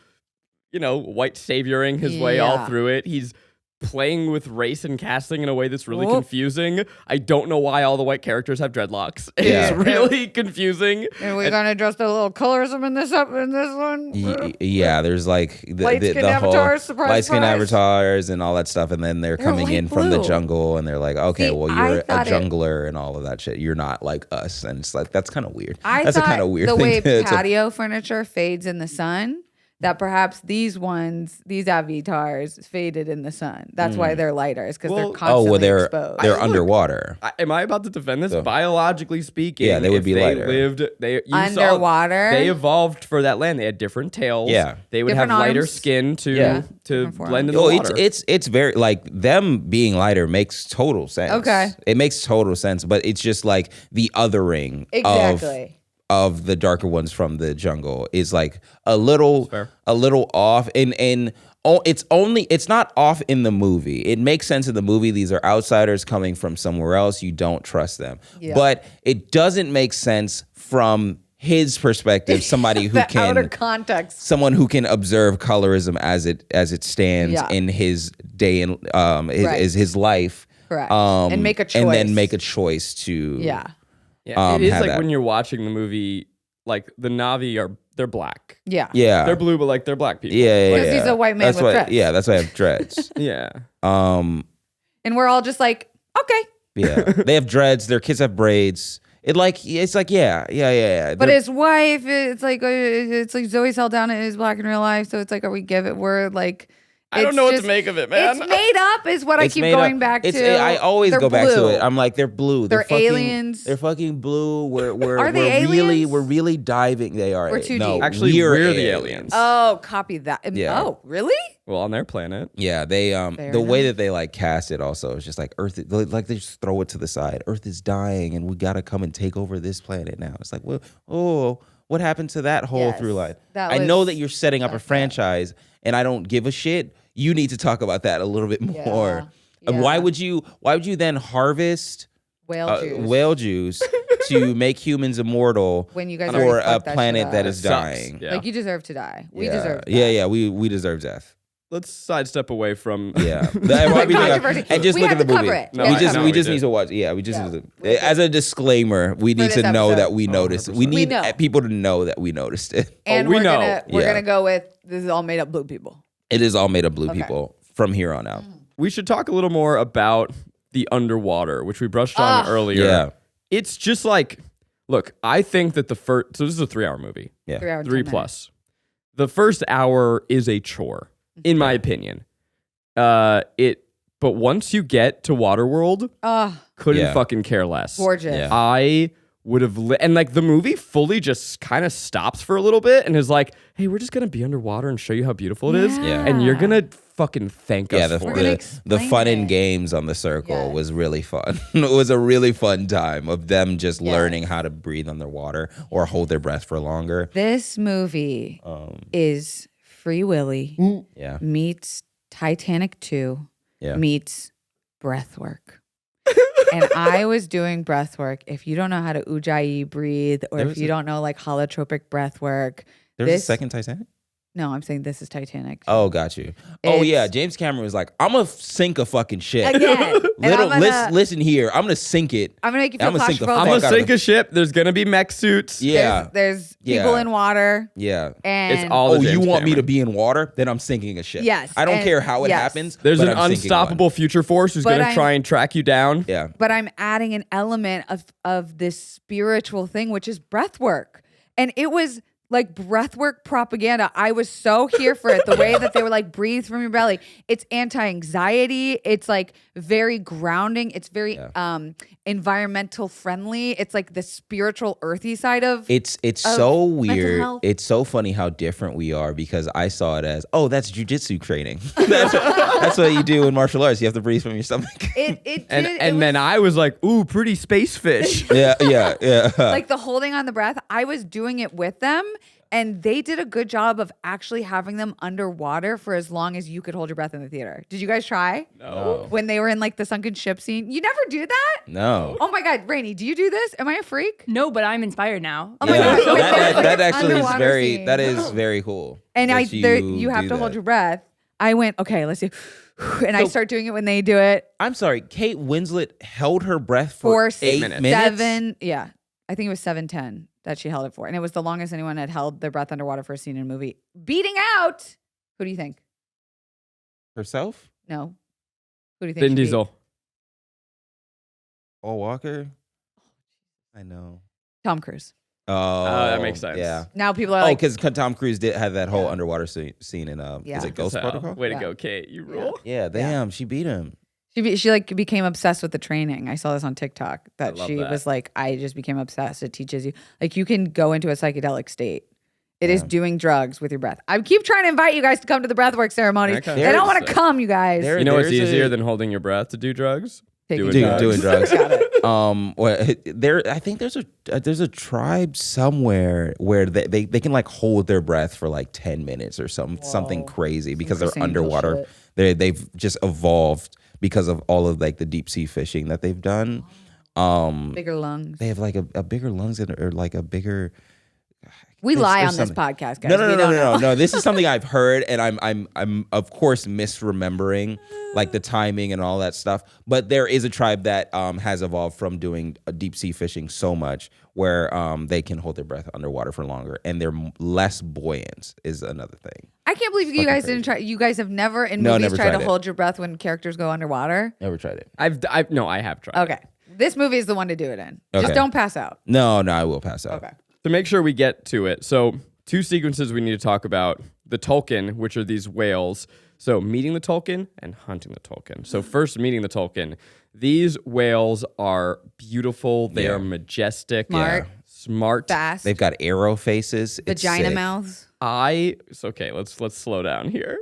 [SPEAKER 3] white savioring his way all
[SPEAKER 4] Yeah.
[SPEAKER 3] through it. He's playing with race and casting in a way that's really
[SPEAKER 4] Whoop.
[SPEAKER 3] confusing. I don't know why all the white characters have dreadlocks.
[SPEAKER 2] Yeah.
[SPEAKER 3] It's really confusing.
[SPEAKER 4] And we're gonna address the little colorism in this one.
[SPEAKER 2] Yeah, there's like the
[SPEAKER 4] Light-skinned
[SPEAKER 2] whole
[SPEAKER 4] avatars, surprise,
[SPEAKER 2] light-skinned
[SPEAKER 4] surprise.
[SPEAKER 2] avatars and all that stuff, and then they're coming
[SPEAKER 4] light
[SPEAKER 2] in from the
[SPEAKER 4] blue.
[SPEAKER 2] jungle, and they're like, okay,
[SPEAKER 4] See,
[SPEAKER 2] well,
[SPEAKER 4] I
[SPEAKER 2] you're a
[SPEAKER 4] thought
[SPEAKER 2] jungler and all of that shit. You're not like us, and it's like that's kind of weird.
[SPEAKER 4] That's
[SPEAKER 2] a kind of weird
[SPEAKER 4] the
[SPEAKER 2] thing
[SPEAKER 4] way
[SPEAKER 2] to
[SPEAKER 4] patio furniture fades in the sun. That perhaps these avatars faded in the sun. That's why they're lighter. Is because they're constantly exposed.
[SPEAKER 2] they're underwater.
[SPEAKER 3] Am I about to defend this? Biologically speaking,
[SPEAKER 2] Yeah, they would
[SPEAKER 3] if
[SPEAKER 2] be lighter.
[SPEAKER 3] You
[SPEAKER 4] Underwater?
[SPEAKER 3] They evolved for that land. They had different tails.
[SPEAKER 2] Yeah.
[SPEAKER 3] They would
[SPEAKER 4] Different
[SPEAKER 3] have lighter
[SPEAKER 4] arms.
[SPEAKER 3] skin to
[SPEAKER 4] Different
[SPEAKER 3] blend in the
[SPEAKER 2] Oh,
[SPEAKER 3] water.
[SPEAKER 2] it's very like them being lighter makes total sense.
[SPEAKER 4] Okay.
[SPEAKER 2] It makes total sense, but it's just like the othering
[SPEAKER 4] Exactly.
[SPEAKER 2] of the darker ones from the jungle is like a little off, and it's not off in the movie. It makes sense in the movie. These are outsiders coming from somewhere else. You don't trust them, but it doesn't make sense from his perspective. Somebody who
[SPEAKER 4] The outer
[SPEAKER 2] can
[SPEAKER 4] context.
[SPEAKER 2] someone who can observe colorism as it stands in his day and is his life,
[SPEAKER 4] Correct. And make a choice.
[SPEAKER 2] and then make a choice to
[SPEAKER 3] Yeah, it is
[SPEAKER 2] have
[SPEAKER 3] like
[SPEAKER 2] that.
[SPEAKER 3] when you're watching the movie, like the Navi they're black.
[SPEAKER 4] Yeah.
[SPEAKER 3] They're blue, but like they're black people.
[SPEAKER 4] Because he's a white man
[SPEAKER 2] that's
[SPEAKER 4] with
[SPEAKER 2] why,
[SPEAKER 4] dreads.
[SPEAKER 2] Yeah, that's why I have dreads.
[SPEAKER 3] Yeah.
[SPEAKER 4] And we're all just like, okay.
[SPEAKER 2] Yeah, they have dreads. Their kids have braids. It's like yeah.
[SPEAKER 4] But his wife, it's like Zoe Saldana is black in real life, so it's like, we're like,
[SPEAKER 3] I don't know what to make of it, man.
[SPEAKER 4] It's made up, is what I keep going back to.
[SPEAKER 2] I always
[SPEAKER 4] They're
[SPEAKER 2] go back to
[SPEAKER 4] blue.
[SPEAKER 2] it. I'm like, they're blue.
[SPEAKER 4] They're
[SPEAKER 2] fucking,
[SPEAKER 4] aliens.
[SPEAKER 2] They're fucking blue.
[SPEAKER 4] Are they aliens?
[SPEAKER 2] We're really diving. They are.
[SPEAKER 4] We're too
[SPEAKER 2] no,
[SPEAKER 4] deep.
[SPEAKER 3] Actually, we're the aliens.
[SPEAKER 4] Oh, copy that.
[SPEAKER 2] Yeah.
[SPEAKER 4] Oh, really?
[SPEAKER 3] Well, on their planet.
[SPEAKER 2] Yeah, they
[SPEAKER 4] Fair
[SPEAKER 2] the way
[SPEAKER 4] enough.
[SPEAKER 2] that they like cast it also is just like Earth, like they just throw it to the side. Earth is dying, and we gotta come and take over this planet now. It's like, well, what happened to that whole
[SPEAKER 4] Yes,
[SPEAKER 2] through line?
[SPEAKER 4] that
[SPEAKER 2] I know
[SPEAKER 4] was
[SPEAKER 2] that you're setting up a franchise, and I don't give a shit. You need to talk about that a little bit more. And why
[SPEAKER 4] yeah.
[SPEAKER 2] would you then harvest
[SPEAKER 4] Whale juice.
[SPEAKER 2] to make humans immortal
[SPEAKER 4] When you guys
[SPEAKER 2] for
[SPEAKER 4] already
[SPEAKER 2] a
[SPEAKER 4] fucked that
[SPEAKER 2] planet
[SPEAKER 4] shit
[SPEAKER 2] that
[SPEAKER 4] up.
[SPEAKER 2] is
[SPEAKER 3] Sucks.
[SPEAKER 2] dying?
[SPEAKER 3] Yeah.
[SPEAKER 4] Like, you deserve to die. We
[SPEAKER 2] yeah.
[SPEAKER 4] deserve that.
[SPEAKER 2] Yeah, we deserve death.
[SPEAKER 3] Let's sidestep away from.
[SPEAKER 2] Yeah,
[SPEAKER 4] Controversy.
[SPEAKER 2] and just
[SPEAKER 4] We
[SPEAKER 2] look
[SPEAKER 4] have
[SPEAKER 2] at the
[SPEAKER 4] to cover
[SPEAKER 2] movie.
[SPEAKER 4] it.
[SPEAKER 3] No,
[SPEAKER 2] we
[SPEAKER 3] I
[SPEAKER 2] just
[SPEAKER 3] know,
[SPEAKER 2] we
[SPEAKER 3] we
[SPEAKER 2] just
[SPEAKER 3] do.
[SPEAKER 2] need to watch. Yeah, we just
[SPEAKER 4] Yeah,
[SPEAKER 2] need to, as a disclaimer, we need
[SPEAKER 4] this
[SPEAKER 2] to know
[SPEAKER 4] episode.
[SPEAKER 2] that we noticed. We need
[SPEAKER 4] know.
[SPEAKER 2] people to know that we noticed it.
[SPEAKER 4] And
[SPEAKER 3] we
[SPEAKER 4] we're
[SPEAKER 3] know.
[SPEAKER 4] we're
[SPEAKER 2] Yeah.
[SPEAKER 4] gonna go with this is all made up blue people.
[SPEAKER 2] It is all made of blue people from here on out.
[SPEAKER 3] We should talk a little more about the underwater, which we brushed on earlier.
[SPEAKER 2] Yeah.
[SPEAKER 3] It's just like, look, I think that the first, so this is a 3-hour movie,
[SPEAKER 2] Yeah,
[SPEAKER 4] 3 hours.
[SPEAKER 3] 3 plus. The first hour is a chore, in my opinion. But once you get to Waterworld, couldn't
[SPEAKER 2] Yeah.
[SPEAKER 3] fucking care less.
[SPEAKER 4] Gorgeous.
[SPEAKER 2] Yeah.
[SPEAKER 3] I would have, and like the movie fully just kind of stops for a little bit and is like, hey, we're just gonna be underwater and show you how beautiful it is.
[SPEAKER 2] Yeah.
[SPEAKER 3] And you're gonna fucking thank
[SPEAKER 2] Yeah,
[SPEAKER 3] us
[SPEAKER 2] the,
[SPEAKER 3] for
[SPEAKER 4] gonna
[SPEAKER 3] it.
[SPEAKER 2] the
[SPEAKER 4] explain
[SPEAKER 2] fun
[SPEAKER 4] it.
[SPEAKER 2] and games on the circle
[SPEAKER 4] Yes.
[SPEAKER 2] was really fun. It was a really fun time of them just
[SPEAKER 4] Yes.
[SPEAKER 2] learning how to breathe underwater or hold their breath for longer.
[SPEAKER 4] This movie is Free Willy
[SPEAKER 2] Yeah,
[SPEAKER 4] meets Titanic 2
[SPEAKER 2] yeah.
[SPEAKER 4] meets breathwork. And I was doing breathwork. If you don't know how to ujjayi breathe, or
[SPEAKER 2] There
[SPEAKER 4] if
[SPEAKER 2] was
[SPEAKER 4] you
[SPEAKER 2] a-
[SPEAKER 4] don't know like holotropic breathwork,
[SPEAKER 2] There was
[SPEAKER 4] this
[SPEAKER 2] a second Titanic?
[SPEAKER 4] No, I'm saying this is Titanic.
[SPEAKER 2] Oh, got you. Oh,
[SPEAKER 4] It's-
[SPEAKER 2] yeah. James Cameron was like, I'm going to sink a fucking ship.
[SPEAKER 4] Again. And
[SPEAKER 2] Little,
[SPEAKER 4] I'm gonna,
[SPEAKER 2] listen here. I'm going to sink it.
[SPEAKER 4] I'm gonna make you feel
[SPEAKER 2] I'm gonna sink the
[SPEAKER 4] claustrophobic.
[SPEAKER 3] I'm
[SPEAKER 2] fuck
[SPEAKER 3] gonna
[SPEAKER 2] out of
[SPEAKER 3] sink a ship. There's gonna be mech suits.
[SPEAKER 2] Yeah.
[SPEAKER 4] There's people
[SPEAKER 2] Yeah.
[SPEAKER 4] in water.
[SPEAKER 2] Yeah.
[SPEAKER 4] And
[SPEAKER 3] It's all
[SPEAKER 2] Oh,
[SPEAKER 3] the
[SPEAKER 2] you
[SPEAKER 3] James
[SPEAKER 2] want me to
[SPEAKER 3] Cameron.
[SPEAKER 2] be in water? Then I'm sinking a ship.
[SPEAKER 4] Yes,
[SPEAKER 2] I don't
[SPEAKER 4] and-
[SPEAKER 2] care how it
[SPEAKER 4] yes.
[SPEAKER 2] happens.
[SPEAKER 3] There's
[SPEAKER 2] but
[SPEAKER 3] an
[SPEAKER 2] I'm sinking
[SPEAKER 3] unstoppable
[SPEAKER 2] one.
[SPEAKER 3] future force who's
[SPEAKER 4] But
[SPEAKER 3] gonna
[SPEAKER 4] I'm-
[SPEAKER 3] try and track you down.
[SPEAKER 2] Yeah.
[SPEAKER 4] but I'm adding an element of this spiritual thing, which is breath work. And it was like breathwork propaganda. I was so here for it. The way that they were like, breathe from your belly. It's anti-anxiety. It's like very grounding. It's very environmental friendly. It's like the spiritual earthy side of
[SPEAKER 2] It's so weird. It's so funny how different we are because I saw it as, oh, that's jujitsu training. that's what you do in martial arts. You have to breathe from your stomach.
[SPEAKER 3] Then I was like, ooh, pretty space fish.
[SPEAKER 2] yeah.
[SPEAKER 4] Like the holding on the breath. I was doing it with them. And they did a good job of actually having them underwater for as long as you could hold your breath in the theater. Did you guys try?
[SPEAKER 2] No.
[SPEAKER 4] When they were in like the sunken ship scene? You never do that?
[SPEAKER 2] No.
[SPEAKER 4] Oh my God, Rainie, do you do this? Am I a freak?
[SPEAKER 1] No, but I'm inspired now.
[SPEAKER 4] Oh my God.
[SPEAKER 2] That actually is very, that is very cool.
[SPEAKER 4] And you have to hold your breath. I went, okay, let's see. And I start doing it when they do it.
[SPEAKER 2] I'm sorry, Kate Winslet held her breath for 8 minutes?
[SPEAKER 4] 7, yeah. I think it was 7:10 that she held it for. And it was the longest anyone had held their breath underwater for a scene in a movie. Beating out, who do you think?
[SPEAKER 2] Herself?
[SPEAKER 4] No. Who do you think?
[SPEAKER 3] Vin Diesel.
[SPEAKER 2] Paul Walker? I know.
[SPEAKER 4] Tom Cruise.
[SPEAKER 2] Oh,
[SPEAKER 3] that makes sense.
[SPEAKER 2] Yeah.
[SPEAKER 4] Now people are like,
[SPEAKER 2] because Tom Cruise did have that whole underwater scene in is it Ghost Protocol?
[SPEAKER 3] Way to go, Kate. You rule.
[SPEAKER 2] Yeah, damn, she beat him.
[SPEAKER 4] She like became obsessed with the training. I saw this on TikTok that she
[SPEAKER 3] that.
[SPEAKER 4] was like, I just became obsessed. It teaches you, like, you can go into a psychedelic state. It is doing drugs with your breath. I keep trying to invite you guys to come to the breathwork ceremonies.
[SPEAKER 3] Okay.
[SPEAKER 4] They don't want to come, you guys.
[SPEAKER 3] You know what's easier than holding your breath to do drugs?
[SPEAKER 4] Doing
[SPEAKER 2] drugs.
[SPEAKER 4] Got it.
[SPEAKER 2] I think there's a tribe somewhere where they can like hold their breath for like 10 minutes or something crazy because they're underwater. They've just evolved because of all of like the deep sea fishing that they've done.
[SPEAKER 4] Bigger lungs.
[SPEAKER 2] They have like a bigger lungs or like a bigger.
[SPEAKER 4] We lie on this podcast, guys.
[SPEAKER 2] No. This is something I've heard, and I'm of course misremembering like the timing and all that stuff. But there is a tribe that has evolved from doing deep sea fishing so much where they can hold their breath underwater for longer, and they're less buoyant. Is another thing.
[SPEAKER 4] I can't believe you guys didn't try. You guys have never in movies tried to hold your breath when characters go underwater.
[SPEAKER 2] Never tried it.
[SPEAKER 3] I have tried.
[SPEAKER 4] Okay, this movie is the one to do it in. Just don't pass out.
[SPEAKER 2] No, I will pass out.
[SPEAKER 4] Okay.
[SPEAKER 3] To make sure we get to it, so 2 sequences we need to talk about. The Tolkien, which are these whales. So meeting the Tolkien and hunting the Tolkien. So first, meeting the Tolkien. These whales are beautiful. They are majestic. Smart.
[SPEAKER 4] Fast.
[SPEAKER 2] They've got arrow faces.
[SPEAKER 4] Vagina mouths.
[SPEAKER 3] It's okay. Let's slow down here.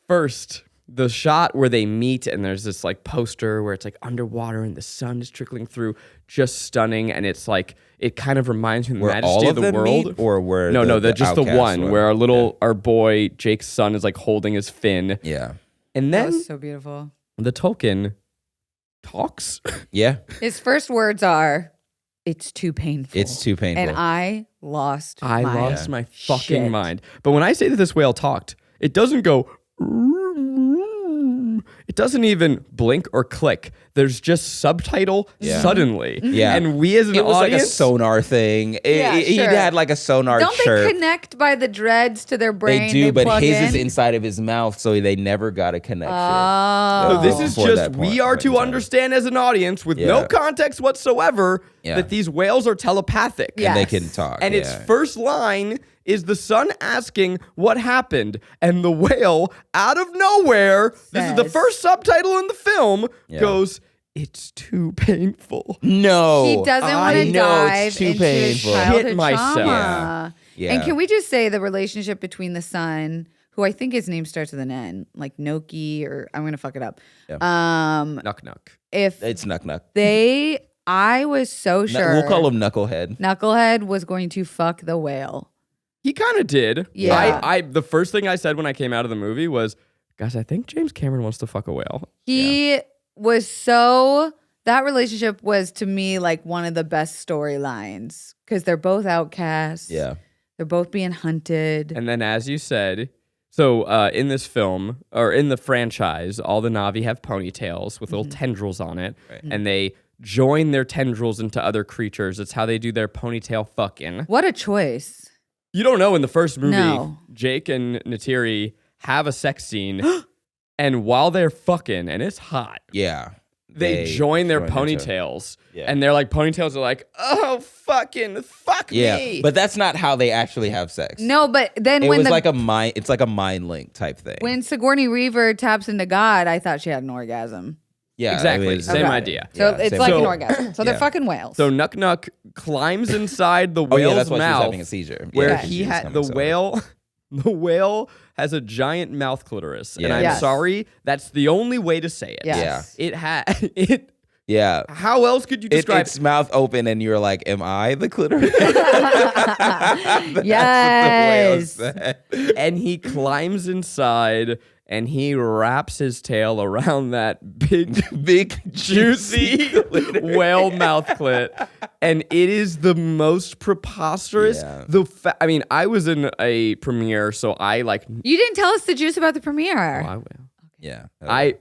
[SPEAKER 3] First, the shot where they meet and there's this like poster where it's like underwater and the sun is trickling through, just stunning. And it's like, it kind of reminds me of the majesty of the world.
[SPEAKER 2] Meet, or where
[SPEAKER 3] just the one where our boy Jake's son is like holding his fin.
[SPEAKER 2] Yeah.
[SPEAKER 3] And then
[SPEAKER 4] that was so beautiful.
[SPEAKER 3] The Tolkien talks.
[SPEAKER 2] Yeah.
[SPEAKER 4] His first words are, "It's too painful."
[SPEAKER 2] It's too painful.
[SPEAKER 4] And I lost my
[SPEAKER 3] fucking
[SPEAKER 4] shit.
[SPEAKER 3] mind. But when I say that this whale talked, it doesn't go. It doesn't even blink or click. There's just subtitle suddenly.
[SPEAKER 2] Yeah.
[SPEAKER 3] And we as an
[SPEAKER 2] it was
[SPEAKER 3] audience,
[SPEAKER 2] like a sonar thing. He had like a sonar
[SPEAKER 4] Don't
[SPEAKER 2] chirp.
[SPEAKER 4] they connect by the dreads to their brain?
[SPEAKER 2] They do, but his
[SPEAKER 4] in?
[SPEAKER 2] is inside of his mouth, so they never got a connection.
[SPEAKER 3] So this is just, we are to understand as an audience with no context whatsoever that these whales are telepathic.
[SPEAKER 2] And they can talk.
[SPEAKER 3] And its first line is the son asking what happened, and the whale, out of nowhere, this is the first subtitle in the film, goes, "It's too painful."
[SPEAKER 2] No.
[SPEAKER 4] He doesn't want to dive into his childhood
[SPEAKER 3] Shit myself.
[SPEAKER 4] trauma.
[SPEAKER 2] Yeah.
[SPEAKER 4] And can we just say the relationship between the son, who I think his name starts with an N, like Noki, or I'm going to fuck it up.
[SPEAKER 2] Yeah.
[SPEAKER 3] Nuck nuck.
[SPEAKER 4] If
[SPEAKER 2] It's Nuck.
[SPEAKER 4] I was so sure.
[SPEAKER 2] We'll call him Knucklehead.
[SPEAKER 4] Knucklehead was going to fuck the whale.
[SPEAKER 3] He kind of did.
[SPEAKER 4] Yeah.
[SPEAKER 3] I the first thing I said when I came out of the movie was, guys, I think James Cameron wants to fuck a whale.
[SPEAKER 4] He was so, that relationship was to me like one of the best storylines because they're both outcasts.
[SPEAKER 2] Yeah.
[SPEAKER 4] They're both being hunted.
[SPEAKER 3] And then, as you said, so in this film, or in the franchise, all the Navi have ponytails with little tendrils on it, and they join their tendrils into other creatures. It's how they do their ponytail fucking.
[SPEAKER 4] What a choice.
[SPEAKER 3] You don't know, in the first movie,
[SPEAKER 4] No.
[SPEAKER 3] Jake and Neytiri have a sex scene, and while they're fucking, and it's hot,
[SPEAKER 2] Yeah.
[SPEAKER 3] they join their ponytails.
[SPEAKER 2] Yeah.
[SPEAKER 3] And they're like, ponytails are like, oh, fucking fuck me.
[SPEAKER 2] But that's not how they actually have sex.
[SPEAKER 4] No, but then
[SPEAKER 2] It
[SPEAKER 4] when
[SPEAKER 2] was like a mind. It's like a mind link type thing.
[SPEAKER 4] when Sigourney Weaver taps into God, I thought she had an orgasm.
[SPEAKER 2] Yeah,
[SPEAKER 3] Exactly. Same idea.
[SPEAKER 4] So it's like an
[SPEAKER 3] So-
[SPEAKER 4] orgasm. So they're fucking whales.
[SPEAKER 3] So Nuck Nuck climbs inside the
[SPEAKER 2] Oh yeah,
[SPEAKER 3] whale's
[SPEAKER 2] that's why she was
[SPEAKER 3] mouth,
[SPEAKER 2] having a seizure.
[SPEAKER 3] where
[SPEAKER 2] Yeah,
[SPEAKER 3] he
[SPEAKER 2] she was
[SPEAKER 3] had
[SPEAKER 2] coming
[SPEAKER 3] the
[SPEAKER 2] so-
[SPEAKER 3] whale. The whale has a giant mouth clitoris, and
[SPEAKER 2] Yeah.
[SPEAKER 3] I'm
[SPEAKER 4] Yes.
[SPEAKER 3] sorry, that's the only way to say it.
[SPEAKER 4] Yes.
[SPEAKER 3] It had it.
[SPEAKER 2] Yeah.
[SPEAKER 3] How else could you describe
[SPEAKER 2] Its mouth open, and you're like, "Am I the clitoris?"
[SPEAKER 4] Yes.
[SPEAKER 3] And he climbs inside and he wraps his tail around that big juicy whale mouth clit. And it is the most preposterous.
[SPEAKER 2] Yeah.
[SPEAKER 3] I mean, I was in a premiere, so I like.
[SPEAKER 4] You didn't tell us the juice about the premiere.
[SPEAKER 3] Oh, I will.
[SPEAKER 2] Yeah.
[SPEAKER 3] I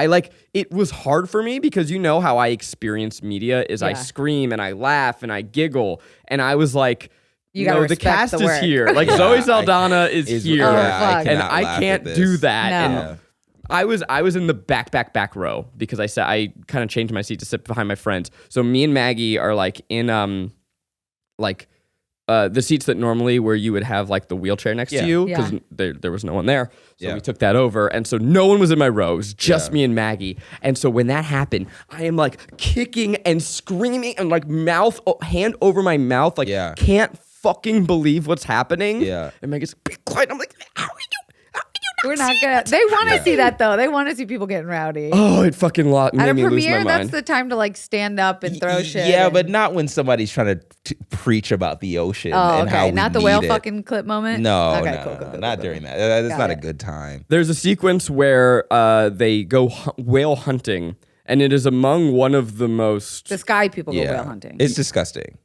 [SPEAKER 3] like, it was hard for me because you know how I experience media is I
[SPEAKER 4] Yeah.
[SPEAKER 3] scream and I laugh and I giggle, and I was like,
[SPEAKER 4] You gotta
[SPEAKER 3] the
[SPEAKER 4] respect
[SPEAKER 3] cast
[SPEAKER 4] the
[SPEAKER 3] is
[SPEAKER 4] work.
[SPEAKER 3] here. Like
[SPEAKER 2] Yeah,
[SPEAKER 3] Zoe Saldana is here,
[SPEAKER 4] Oh, fuck.
[SPEAKER 3] and
[SPEAKER 2] cannot
[SPEAKER 3] I
[SPEAKER 2] laugh
[SPEAKER 3] can't
[SPEAKER 2] at
[SPEAKER 3] do
[SPEAKER 2] this.
[SPEAKER 3] that.
[SPEAKER 4] No.
[SPEAKER 3] And I was in the back row because I kind of changed my seat to sit behind my friends. So me and Maggie are like in the seats that normally where you would have like the wheelchair next to you because there was no one there. So we took that over. And so no one was in my row. It was just me and Maggie. And so when that happened, I am like kicking and screaming and like hand over my mouth. Like can't fucking believe what's happening.
[SPEAKER 2] Yeah.
[SPEAKER 3] And Maggie's like, be quiet. I'm like, how are you?
[SPEAKER 4] We're not gonna. They want to see that though. They want to see people getting rowdy.
[SPEAKER 3] Oh, it fucking made
[SPEAKER 4] At a
[SPEAKER 3] me lose my
[SPEAKER 4] premiere,
[SPEAKER 3] mind.
[SPEAKER 4] that's the time to like stand up and throw shit.
[SPEAKER 2] Yeah,
[SPEAKER 4] and-
[SPEAKER 2] but not when somebody's trying to preach about the ocean.
[SPEAKER 4] Oh,
[SPEAKER 2] and how
[SPEAKER 4] okay.
[SPEAKER 2] we
[SPEAKER 4] Not the
[SPEAKER 2] need
[SPEAKER 4] whole
[SPEAKER 2] it.
[SPEAKER 4] fucking clip moment.
[SPEAKER 2] No,
[SPEAKER 4] Okay,
[SPEAKER 2] no,
[SPEAKER 4] cool,
[SPEAKER 2] no,
[SPEAKER 4] cool, cool,
[SPEAKER 2] not
[SPEAKER 4] cool,
[SPEAKER 2] during
[SPEAKER 4] cool.
[SPEAKER 2] that. That's
[SPEAKER 4] Got
[SPEAKER 2] not a
[SPEAKER 4] it.
[SPEAKER 2] good time.
[SPEAKER 3] There's a sequence where they go whale hunting, and it is among one of the most.
[SPEAKER 4] The sky people go whale hunting.
[SPEAKER 2] It's disgusting.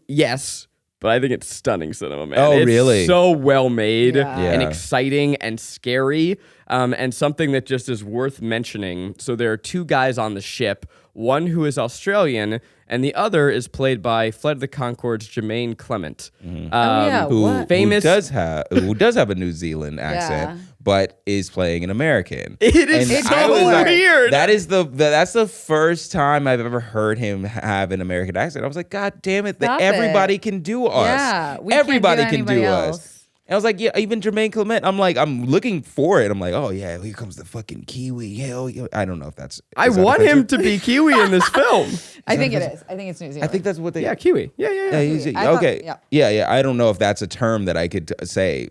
[SPEAKER 3] Yes, but I think it's stunning cinema, man.
[SPEAKER 2] Oh,
[SPEAKER 3] It's
[SPEAKER 2] really?
[SPEAKER 3] so well made
[SPEAKER 4] Yeah.
[SPEAKER 3] and
[SPEAKER 2] Yeah.
[SPEAKER 3] exciting and scary, and something that just is worth mentioning. So there are two guys on the ship, one who is Australian, and the other is played by Flight of the Conchords' Jermaine Clement.
[SPEAKER 4] yeah, what?
[SPEAKER 3] Famous.
[SPEAKER 2] who does have a New Zealand accent, but is playing an American.
[SPEAKER 3] It is
[SPEAKER 2] And
[SPEAKER 3] so
[SPEAKER 2] I was like,
[SPEAKER 3] weird.
[SPEAKER 2] that's the first time I've ever heard him have an American accent. I was like, God damn it!
[SPEAKER 4] Stop
[SPEAKER 2] Everybody
[SPEAKER 4] it.
[SPEAKER 2] can do us.
[SPEAKER 4] Yeah, we can't do
[SPEAKER 2] everybody can
[SPEAKER 4] anybody
[SPEAKER 2] do
[SPEAKER 4] else.
[SPEAKER 2] us. And I was like, yeah, even Jermaine Clement. I'm looking for it. I'm like, oh yeah, here comes the fucking Kiwi. Hell, yeah. I don't know if that's.
[SPEAKER 3] I
[SPEAKER 2] is that
[SPEAKER 3] want
[SPEAKER 2] offensive?
[SPEAKER 3] him to be Kiwi in this film.
[SPEAKER 4] I think it is. I think it's New Zealand.
[SPEAKER 2] I think that's what they.
[SPEAKER 3] Yeah, Kiwi. Yeah.
[SPEAKER 2] Yeah,
[SPEAKER 4] I thought-
[SPEAKER 2] okay.
[SPEAKER 4] yeah.
[SPEAKER 2] Yeah. I don't know if that's a term that I could say.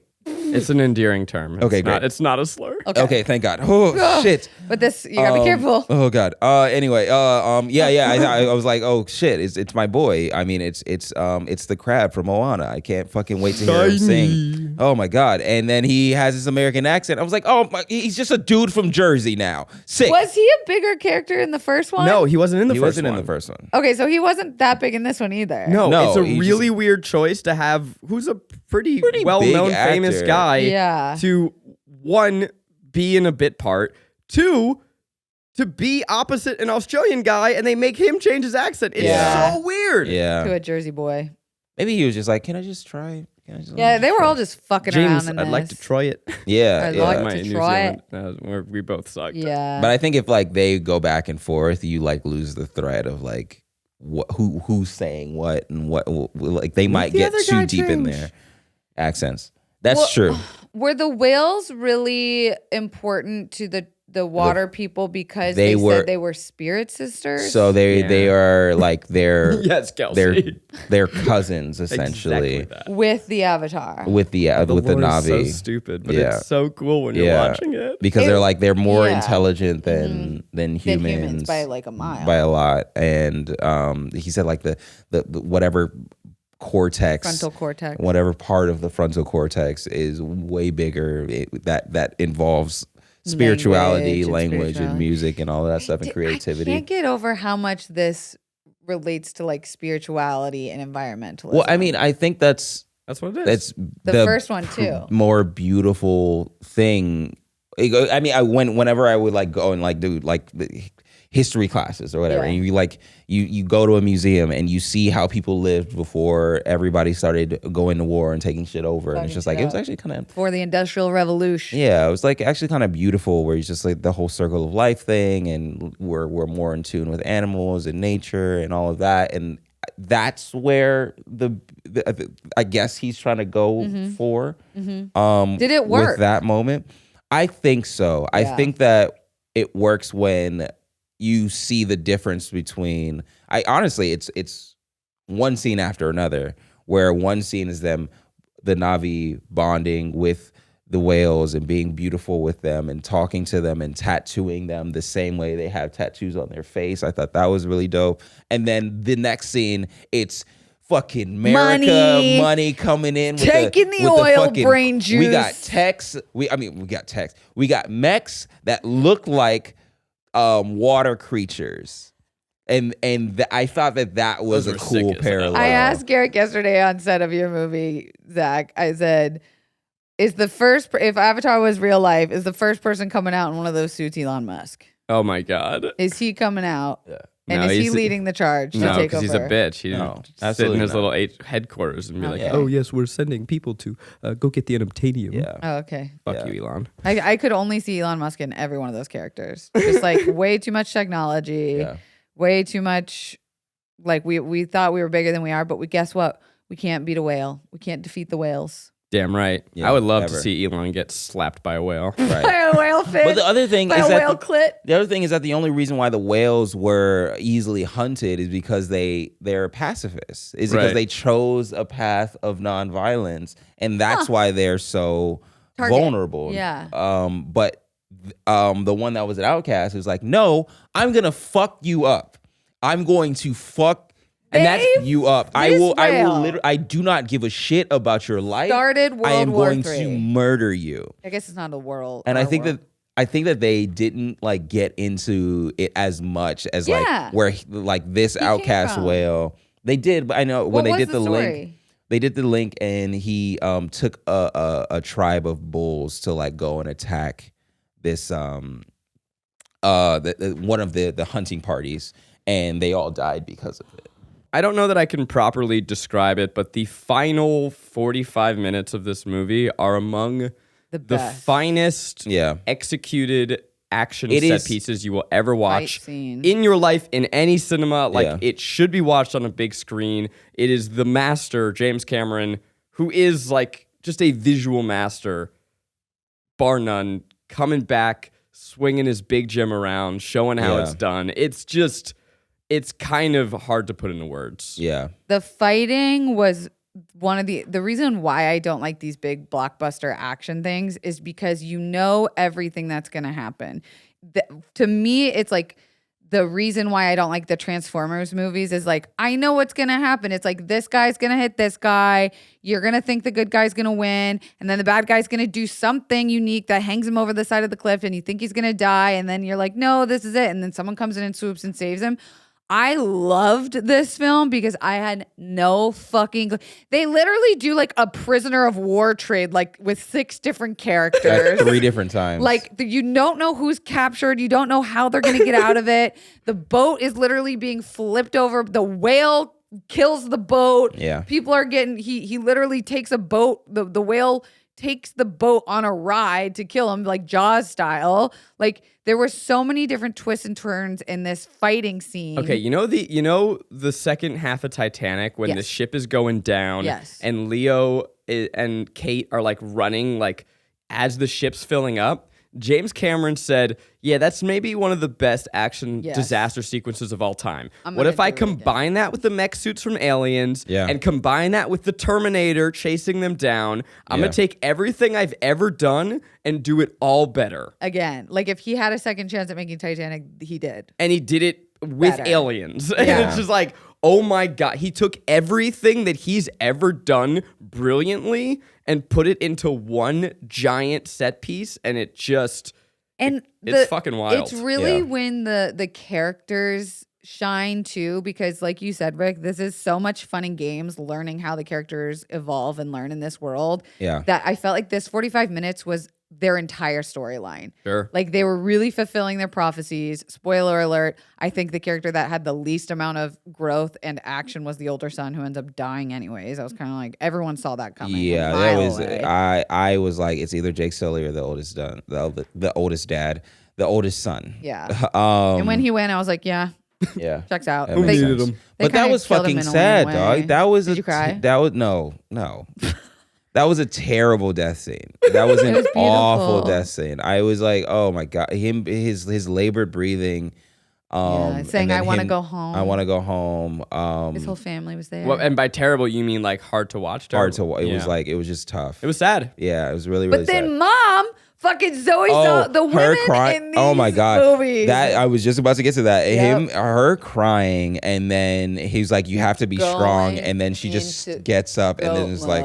[SPEAKER 3] It's an endearing term. It's
[SPEAKER 2] Okay,
[SPEAKER 3] not,
[SPEAKER 2] great.
[SPEAKER 3] It's not a slur.
[SPEAKER 2] Okay, thank God. Oh shit.
[SPEAKER 4] But this, you gotta be careful.
[SPEAKER 2] Oh God. Anyway. I was like, oh shit. It's my boy. I mean, it's the crab from Moana. I can't fucking wait to hear him sing. Oh my God. And then he has his American accent. I was like, oh, he's just a dude from Jersey now. Sick.
[SPEAKER 4] Was he a bigger character in the first one?
[SPEAKER 3] No, he wasn't in the
[SPEAKER 2] He
[SPEAKER 3] first
[SPEAKER 2] wasn't
[SPEAKER 3] one.
[SPEAKER 2] in the first one.
[SPEAKER 4] Okay, so he wasn't that big in this one either.
[SPEAKER 3] No,
[SPEAKER 2] No,
[SPEAKER 3] it's a
[SPEAKER 2] he
[SPEAKER 3] really weird choice to have who's a pretty well-known,
[SPEAKER 2] big
[SPEAKER 3] famous
[SPEAKER 2] actor.
[SPEAKER 3] guy
[SPEAKER 4] Yeah.
[SPEAKER 3] to, one, be in a bit part, two, to be opposite an Australian guy, and they make him change his accent. It's
[SPEAKER 2] Yeah.
[SPEAKER 3] so weird.
[SPEAKER 2] Yeah.
[SPEAKER 4] To a Jersey boy.
[SPEAKER 2] Maybe he was just like, can I just try?
[SPEAKER 4] Yeah, they were all just fucking
[SPEAKER 3] James,
[SPEAKER 4] around in
[SPEAKER 3] I'd
[SPEAKER 4] this.
[SPEAKER 3] like to try it.
[SPEAKER 2] Yeah.
[SPEAKER 4] I'd
[SPEAKER 2] yeah.
[SPEAKER 4] like
[SPEAKER 3] My
[SPEAKER 4] to
[SPEAKER 3] New
[SPEAKER 4] try
[SPEAKER 3] Zealand, where we both sucked.
[SPEAKER 4] Yeah.
[SPEAKER 2] But I think if like they go back and forth, you like lose the thread of like who's saying what and what like they might
[SPEAKER 3] the
[SPEAKER 2] get
[SPEAKER 3] other
[SPEAKER 2] too
[SPEAKER 3] guy
[SPEAKER 2] deep in
[SPEAKER 3] change.
[SPEAKER 2] their accents. That's
[SPEAKER 4] Well,
[SPEAKER 2] true.
[SPEAKER 4] Were the whales really important to the water people because they
[SPEAKER 2] were-
[SPEAKER 4] said they were spirit sisters?
[SPEAKER 2] So they are like they're
[SPEAKER 3] Yes, Kelsey.
[SPEAKER 2] they're cousins essentially
[SPEAKER 3] Exactly that.
[SPEAKER 4] with the Avatar.
[SPEAKER 2] with the with the
[SPEAKER 3] lore is
[SPEAKER 2] Navi.
[SPEAKER 3] so stupid, but
[SPEAKER 2] Yeah.
[SPEAKER 3] it's so cool when you're watching it.
[SPEAKER 2] Because they're more
[SPEAKER 4] Yeah.
[SPEAKER 2] intelligent than humans
[SPEAKER 4] by like a mile.
[SPEAKER 2] by a lot. And he said like the whatever cortex,
[SPEAKER 4] Frontal cortex.
[SPEAKER 2] whatever part of the frontal cortex is way bigger. That involves spirituality, language, and music, and all that stuff, and creativity.
[SPEAKER 4] I can't get over how much this relates to like spirituality and environmentalism.
[SPEAKER 2] Well, I mean, I think that's
[SPEAKER 3] That's what it is.
[SPEAKER 2] that's
[SPEAKER 4] the first one too.
[SPEAKER 2] more beautiful thing. I mean, whenever I would like go and like, dude, like history classes or whatever,
[SPEAKER 4] Yeah.
[SPEAKER 2] and you go to a museum and you see how people lived before everybody started going to war and taking shit over, and it's just like it was actually kind of
[SPEAKER 4] for the Industrial Revolution.
[SPEAKER 2] yeah, it was like actually kind of beautiful, where it's just like the whole circle of life thing, and we're more in tune with animals and nature and all of that, and that's where the I guess he's trying to go for.
[SPEAKER 4] Did it work
[SPEAKER 2] with that moment? I think so. I think that it works when you see the difference between. Honestly, it's one scene after another, where one scene is the Navi bonding with the whales and being beautiful with them and talking to them and tattooing them the same way they have tattoos on their face. I thought that was really dope. And then the next scene, it's fucking America money coming in with
[SPEAKER 4] taking the oil brain juice.
[SPEAKER 2] We got techs. We got techs. We got mechs that look like water creatures. And I thought that was a cool parallel.
[SPEAKER 4] I asked Garrick yesterday on set of your movie, Zach, I said, if Avatar was real life, is the first person coming out in one of those suits Elon Musk?
[SPEAKER 3] Oh my God.
[SPEAKER 4] Is he coming out?
[SPEAKER 2] Yeah.
[SPEAKER 4] And is he leading the charge to take over?
[SPEAKER 3] He's a bitch. He's sit in his little headquarters and be like, oh yes, we're sending people to go get the unobtainium.
[SPEAKER 2] Yeah.
[SPEAKER 4] Oh, okay.
[SPEAKER 3] Fuck you, Elon.
[SPEAKER 4] I could only see Elon Musk in every one of those characters. Just like way too much technology, way too much. Like we thought we were bigger than we are, but guess what? We can't beat a whale. We can't defeat the whales.
[SPEAKER 3] Damn right.
[SPEAKER 2] Yeah,
[SPEAKER 3] I would love to see Elon get slapped by a whale.
[SPEAKER 2] Right.
[SPEAKER 4] By a whale fish.
[SPEAKER 2] But the other thing is
[SPEAKER 4] clit.
[SPEAKER 2] The other thing is that the only reason why the whales were easily hunted is because they're pacifists. Is because they chose a path of nonviolence, and that's why they're so vulnerable.
[SPEAKER 4] Yeah.
[SPEAKER 2] But the one that was an outcast was like, no, I'm gonna fuck you up. I'm going to fuck. And that's you up. I will literally. I do not give a shit about your life.
[SPEAKER 4] Started World
[SPEAKER 2] I am
[SPEAKER 4] War
[SPEAKER 2] going
[SPEAKER 4] III.
[SPEAKER 2] to murder you.
[SPEAKER 4] I guess it's not a world.
[SPEAKER 2] And I think that they didn't like get into it as much as like where like this outcast whale. They did, but I know when they did the link. They did the link, and he took a tribe of bulls to like go and attack this one of the hunting parties, and they all died because of it.
[SPEAKER 3] I don't know that I can properly describe it, but the final 45 minutes of this movie are among the finest executed action set pieces you will ever watch in your life in any cinema. Like it should be watched on a big screen. It is the master, James Cameron, who is like just a visual master, bar none, coming back, swinging his big gem around, showing how it's done. It's kind of hard to put into words.
[SPEAKER 2] Yeah.
[SPEAKER 4] The fighting was one of the reason why I don't like these big blockbuster action things is because you know everything that's going to happen. To me, it's like the reason why I don't like the Transformers movies is like, I know what's going to happen. It's like this guy's going to hit this guy. You're going to think the good guy's going to win. And then the bad guy's going to do something unique that hangs him over the side of the cliff and you think he's going to die. And then you're like, no, this is it. And then someone comes in and swoops and saves him. I loved this film because I had no fucking. They literally do like a prisoner of war trade, like with 6 different characters,
[SPEAKER 2] at 3 different times.
[SPEAKER 4] Like you don't know who's captured, you don't know how they're gonna get out of it. The boat is literally being flipped over. The whale kills the boat.
[SPEAKER 2] Yeah,
[SPEAKER 4] people are getting. He literally takes a boat. The whale takes the boat on a ride to kill him, like Jaws style. Like there were so many different twists and turns in this fighting scene.
[SPEAKER 3] Okay, you know the second half of Titanic when the ship is going down, and Leo and Kate are like running like as the ship's filling up. James Cameron said, yeah, that's maybe one of the best action disaster sequences of all time. What if I combine that with the mech suits from Aliens and combine that with the Terminator chasing them down? I'm going to take everything I've ever done and do it all better.
[SPEAKER 4] Again, like if he had a second chance at making Titanic, he did.
[SPEAKER 3] And he did it with Aliens. And it's just like, oh my God. He took everything that he's ever done brilliantly and put it into one giant set piece, and it just it's fucking wild.
[SPEAKER 4] It's really when the characters shine too, because like you said, Rick, this is so much fun and games, learning how the characters evolve and learn in this world.
[SPEAKER 2] Yeah.
[SPEAKER 4] That I felt like this 45 minutes was their entire storyline.
[SPEAKER 3] Sure.
[SPEAKER 4] Like they were really fulfilling their prophecies. Spoiler alert, I think the character that had the least amount of growth and action was the older son, who ends up dying anyways. I was kind of like, everyone saw that coming.
[SPEAKER 2] Yeah, that was I was like, it's either Jake Sully or the oldest dad, the oldest son.
[SPEAKER 4] Yeah. And when he went, I was like, yeah. Checks out.
[SPEAKER 2] Who needed him? But that was fucking sad, dog. That was
[SPEAKER 4] Did you cry?
[SPEAKER 2] That was no. That was a terrible death scene. That was an awful death scene. I was like, oh my God. His labored breathing.
[SPEAKER 4] Saying I want to go home.
[SPEAKER 2] I want to go home.
[SPEAKER 4] His whole family was there.
[SPEAKER 3] Well, and by terrible, you mean like hard to watch? Terrible?
[SPEAKER 2] Hard to watch. It was just tough.
[SPEAKER 3] It was sad.
[SPEAKER 2] Yeah, it was really, really sad.
[SPEAKER 4] But then mom, fucking Zoe, the women in these
[SPEAKER 2] oh my God.
[SPEAKER 4] movies.
[SPEAKER 2] That I was just about to get to that. Her crying, and then he's like, you have to be strong, and then she just gets up and then is like,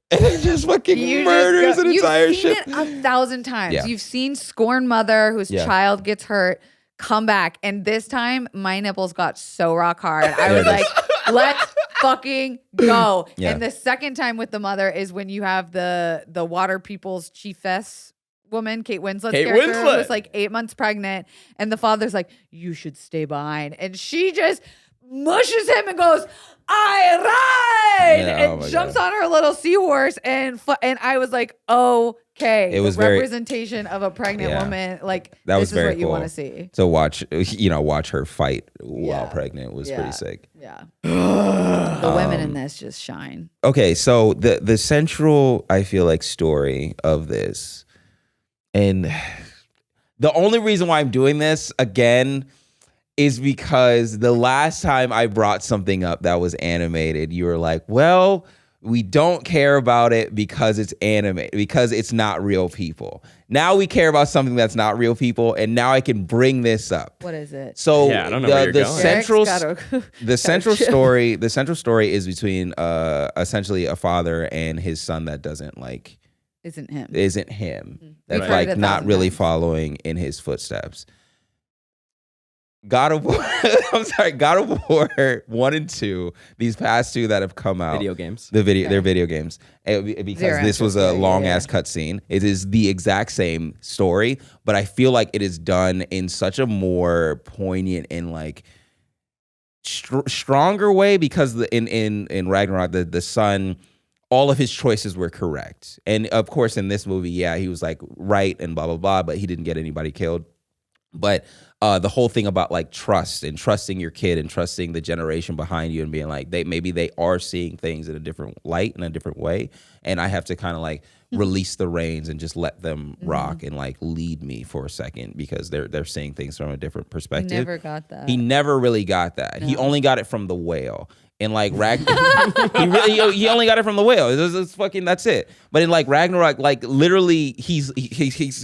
[SPEAKER 2] and it just fucking murders an entire ship.
[SPEAKER 4] You've seen it 1,000 times.
[SPEAKER 2] Yeah.
[SPEAKER 4] You've seen scorned mother whose child gets hurt come back, and this time my nipples got so rock hard. I was like, let's fucking go.
[SPEAKER 2] Yeah.
[SPEAKER 4] And the second time with the mother is when you have the water people's chiefess woman, Kate Winslet's character, who's like 8 months pregnant, and the father's like, you should stay behind, and she just mushes him and goes, I ride, and jumps on her little seahorse, and I was like, okay,
[SPEAKER 2] it was
[SPEAKER 4] representation of a pregnant woman. Like
[SPEAKER 2] that was
[SPEAKER 4] this is
[SPEAKER 2] very
[SPEAKER 4] what you
[SPEAKER 2] cool
[SPEAKER 4] want to see.
[SPEAKER 2] To watch, watch her fight while pregnant was pretty sick.
[SPEAKER 4] Yeah, the women in this just shine.
[SPEAKER 2] Okay, so the central, I feel like, story of this, and the only reason why I'm doing this again is because the last time I brought something up that was animated, you were like, well, we don't care about it because it's animated, because it's not real people. Now we care about something that's not real people, and now I can bring this up.
[SPEAKER 4] What is it?
[SPEAKER 2] So
[SPEAKER 3] I don't know where you're
[SPEAKER 2] the
[SPEAKER 3] going.
[SPEAKER 2] central story is between essentially a father and his son that doesn't like
[SPEAKER 4] isn't him.
[SPEAKER 2] That's like not really following in his footsteps. God of War, God of War 1 and 2, these past two that have come out.
[SPEAKER 3] Video games.
[SPEAKER 2] They're video games. Because this was a long-ass cutscene. It is the exact same story, but I feel like it is done in such a more poignant and like stronger way, because in Ragnarok, the son, all of his choices were correct. And of course, in this movie, he was like right and blah, blah, blah, but he didn't get anybody killed. But the whole thing about like trust and trusting your kid and trusting the generation behind you and being like, maybe they are seeing things in a different light, in a different way. And I have to kind of like release the reins and just let them rock and like lead me for a second, because they're seeing things from a different perspective.
[SPEAKER 4] He never got that.
[SPEAKER 2] He never really got that. No. He only got it from the whale. And like he only got it from the whale. It's fucking, that's it. But in like Ragnarok, like literally he's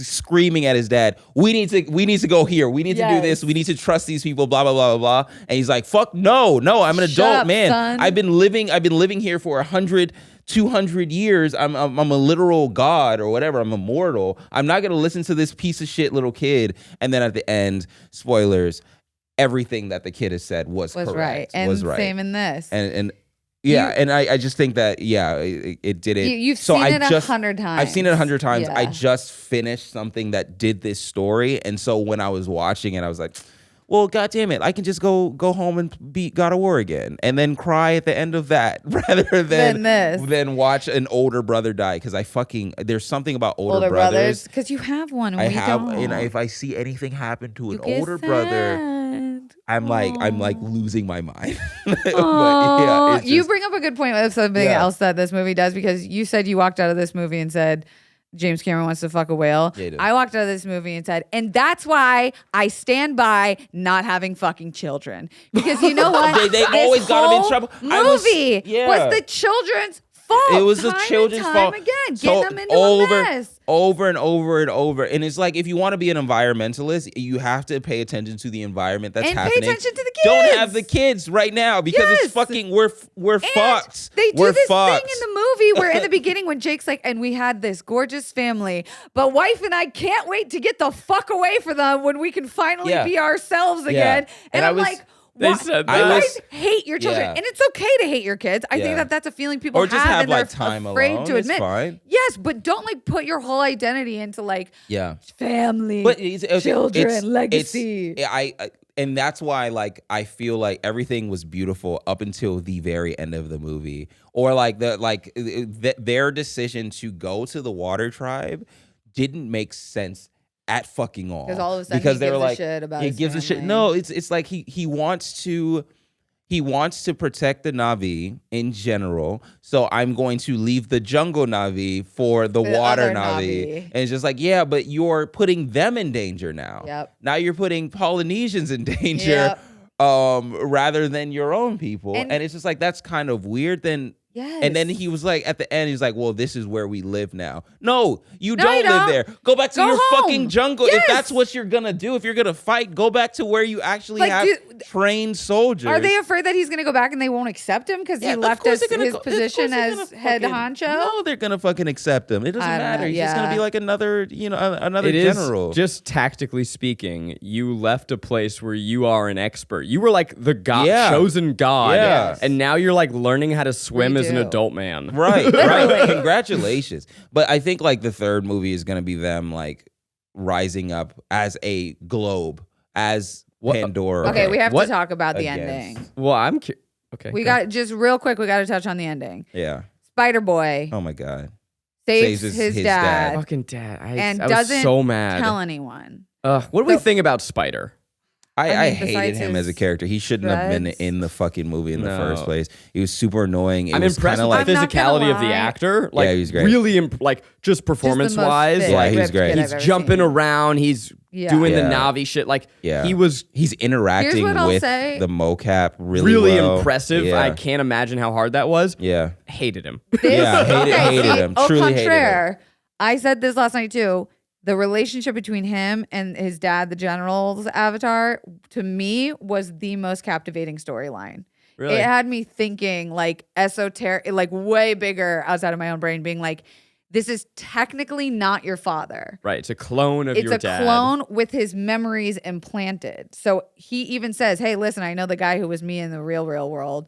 [SPEAKER 2] screaming at his dad, we need to go here. We need to do this. We need to trust these people, blah, blah, blah, blah, blah. And he's like, fuck no, I'm an adult man. Son. I've been living here for 100, 200 years. I'm a literal god or whatever. I'm immortal. I'm not gonna listen to this piece of shit little kid. And then at the end, spoilers, everything that the kid has said was correct.
[SPEAKER 4] Right. And
[SPEAKER 2] was right.
[SPEAKER 4] Same in this.
[SPEAKER 2] And I just think that, it did it.
[SPEAKER 4] You've seen it 100 times.
[SPEAKER 2] I've seen it 100 times.
[SPEAKER 4] Yeah.
[SPEAKER 2] I just finished something that did this story. And so when I was watching it, I was like, well, God damn it, I can just go home and beat God of War again and then cry at the end of that rather than watch an older brother die. Because there's something about older brothers.
[SPEAKER 4] Because you have one and
[SPEAKER 2] we
[SPEAKER 4] don't.
[SPEAKER 2] And if I see anything happen to an older brother, I'm like losing my mind. But
[SPEAKER 4] you bring up a good point with something else that this movie does, because you said you walked out of this movie and said, James Cameron wants to fuck a whale.
[SPEAKER 2] Yeah,
[SPEAKER 4] I walked out of this movie and said, and that's why I stand by not having fucking children. Because you know what?
[SPEAKER 2] they always got him in trouble.
[SPEAKER 4] Movie was the children's fault.
[SPEAKER 2] It was the children's fault.
[SPEAKER 4] Again, getting them into a mess.
[SPEAKER 2] Over and over and over. And it's like, if you want to be an environmentalist, you have to pay attention to the environment that's happening.
[SPEAKER 4] Pay attention to the kids.
[SPEAKER 2] Don't have the kids right now, because it's fucking, we're fucked.
[SPEAKER 4] They do this thing in the movie where in the beginning when Jake's like, and we had this gorgeous family, but wife and I can't wait to get the fuck away from them when we can finally be ourselves again. And I'm like,
[SPEAKER 3] They said
[SPEAKER 4] You
[SPEAKER 3] that.
[SPEAKER 4] guys hate your children, and it's okay to hate your kids. I think that's a feeling people
[SPEAKER 2] or just have
[SPEAKER 4] and
[SPEAKER 2] like
[SPEAKER 4] they're
[SPEAKER 2] time
[SPEAKER 4] afraid
[SPEAKER 2] alone.
[SPEAKER 4] to admit.
[SPEAKER 2] It's fine.
[SPEAKER 4] Yes, but don't like put your whole identity into like family,
[SPEAKER 2] but
[SPEAKER 4] children, legacy.
[SPEAKER 2] And that's why like I feel like everything was beautiful up until the very end of the movie, or like their decision to go to the Water Tribe didn't make sense at fucking all.
[SPEAKER 4] Because all of a sudden
[SPEAKER 2] because
[SPEAKER 4] he gives
[SPEAKER 2] like,
[SPEAKER 4] a shit about
[SPEAKER 2] he
[SPEAKER 4] his
[SPEAKER 2] gives a shit.
[SPEAKER 4] family.
[SPEAKER 2] No, it's like he wants to protect the Navi in general. So I'm going to leave the jungle Navi for the water Navi. And it's just like, yeah, but you're putting them in danger now.
[SPEAKER 4] Yep.
[SPEAKER 2] Now you're putting Polynesians in danger rather than your own people. And it's just like, that's kind of weird. And then he was like, at the end, he's like, well, this is where we live now. No, you don't live there. Go back to your fucking jungle. If that's what you're going to do, if you're going to fight, go back to where you actually have trained soldiers.
[SPEAKER 4] Are they afraid that he's going to go back and they won't accept him because he left his position as head honcho?
[SPEAKER 2] No, they're going to fucking accept him. It doesn't matter. He's just going to be like another general.
[SPEAKER 3] Just tactically speaking, you left a place where you are an expert. You were like the chosen god.
[SPEAKER 2] Yeah.
[SPEAKER 3] And now you're like learning how to swim as an adult man.
[SPEAKER 2] Right, right. Congratulations. But I think like the third movie is going to be them like rising up as a globe, as Pandora.
[SPEAKER 4] Okay, we have to talk about the ending.
[SPEAKER 3] Well, okay.
[SPEAKER 4] We got just real quick. We got to touch on the ending.
[SPEAKER 2] Yeah.
[SPEAKER 4] Spider Boy.
[SPEAKER 2] Oh my God.
[SPEAKER 4] Saves his dad.
[SPEAKER 3] Fucking dad.
[SPEAKER 4] And
[SPEAKER 3] I was
[SPEAKER 4] doesn't
[SPEAKER 3] so mad.
[SPEAKER 4] tell anyone.
[SPEAKER 3] What do we think about Spider?
[SPEAKER 2] I hated him as a character. He shouldn't have been in the fucking movie in the first place. He was super annoying.
[SPEAKER 3] I'm impressed with the physicality of the actor. Like,
[SPEAKER 2] he was great.
[SPEAKER 3] Really, just performance-wise.
[SPEAKER 2] Yeah, he was great.
[SPEAKER 3] He's jumping around. He's doing the Navi shit. Like, he's
[SPEAKER 2] interacting with the mocap really well.
[SPEAKER 3] Impressive.
[SPEAKER 2] Yeah.
[SPEAKER 3] I can't imagine how hard that was.
[SPEAKER 2] Yeah.
[SPEAKER 3] Hated him.
[SPEAKER 2] Hated him. Truly hated him.
[SPEAKER 4] I said this last night too. The relationship between him and his dad, the general's avatar, to me was the most captivating storyline. Really? It had me thinking like esoteric, like way bigger outside of my own brain, being like, this is technically not your father.
[SPEAKER 3] Right. It's a clone of your dad. It's a
[SPEAKER 4] clone with his memories implanted. So he even says, hey, listen, I know the guy who was me in the real world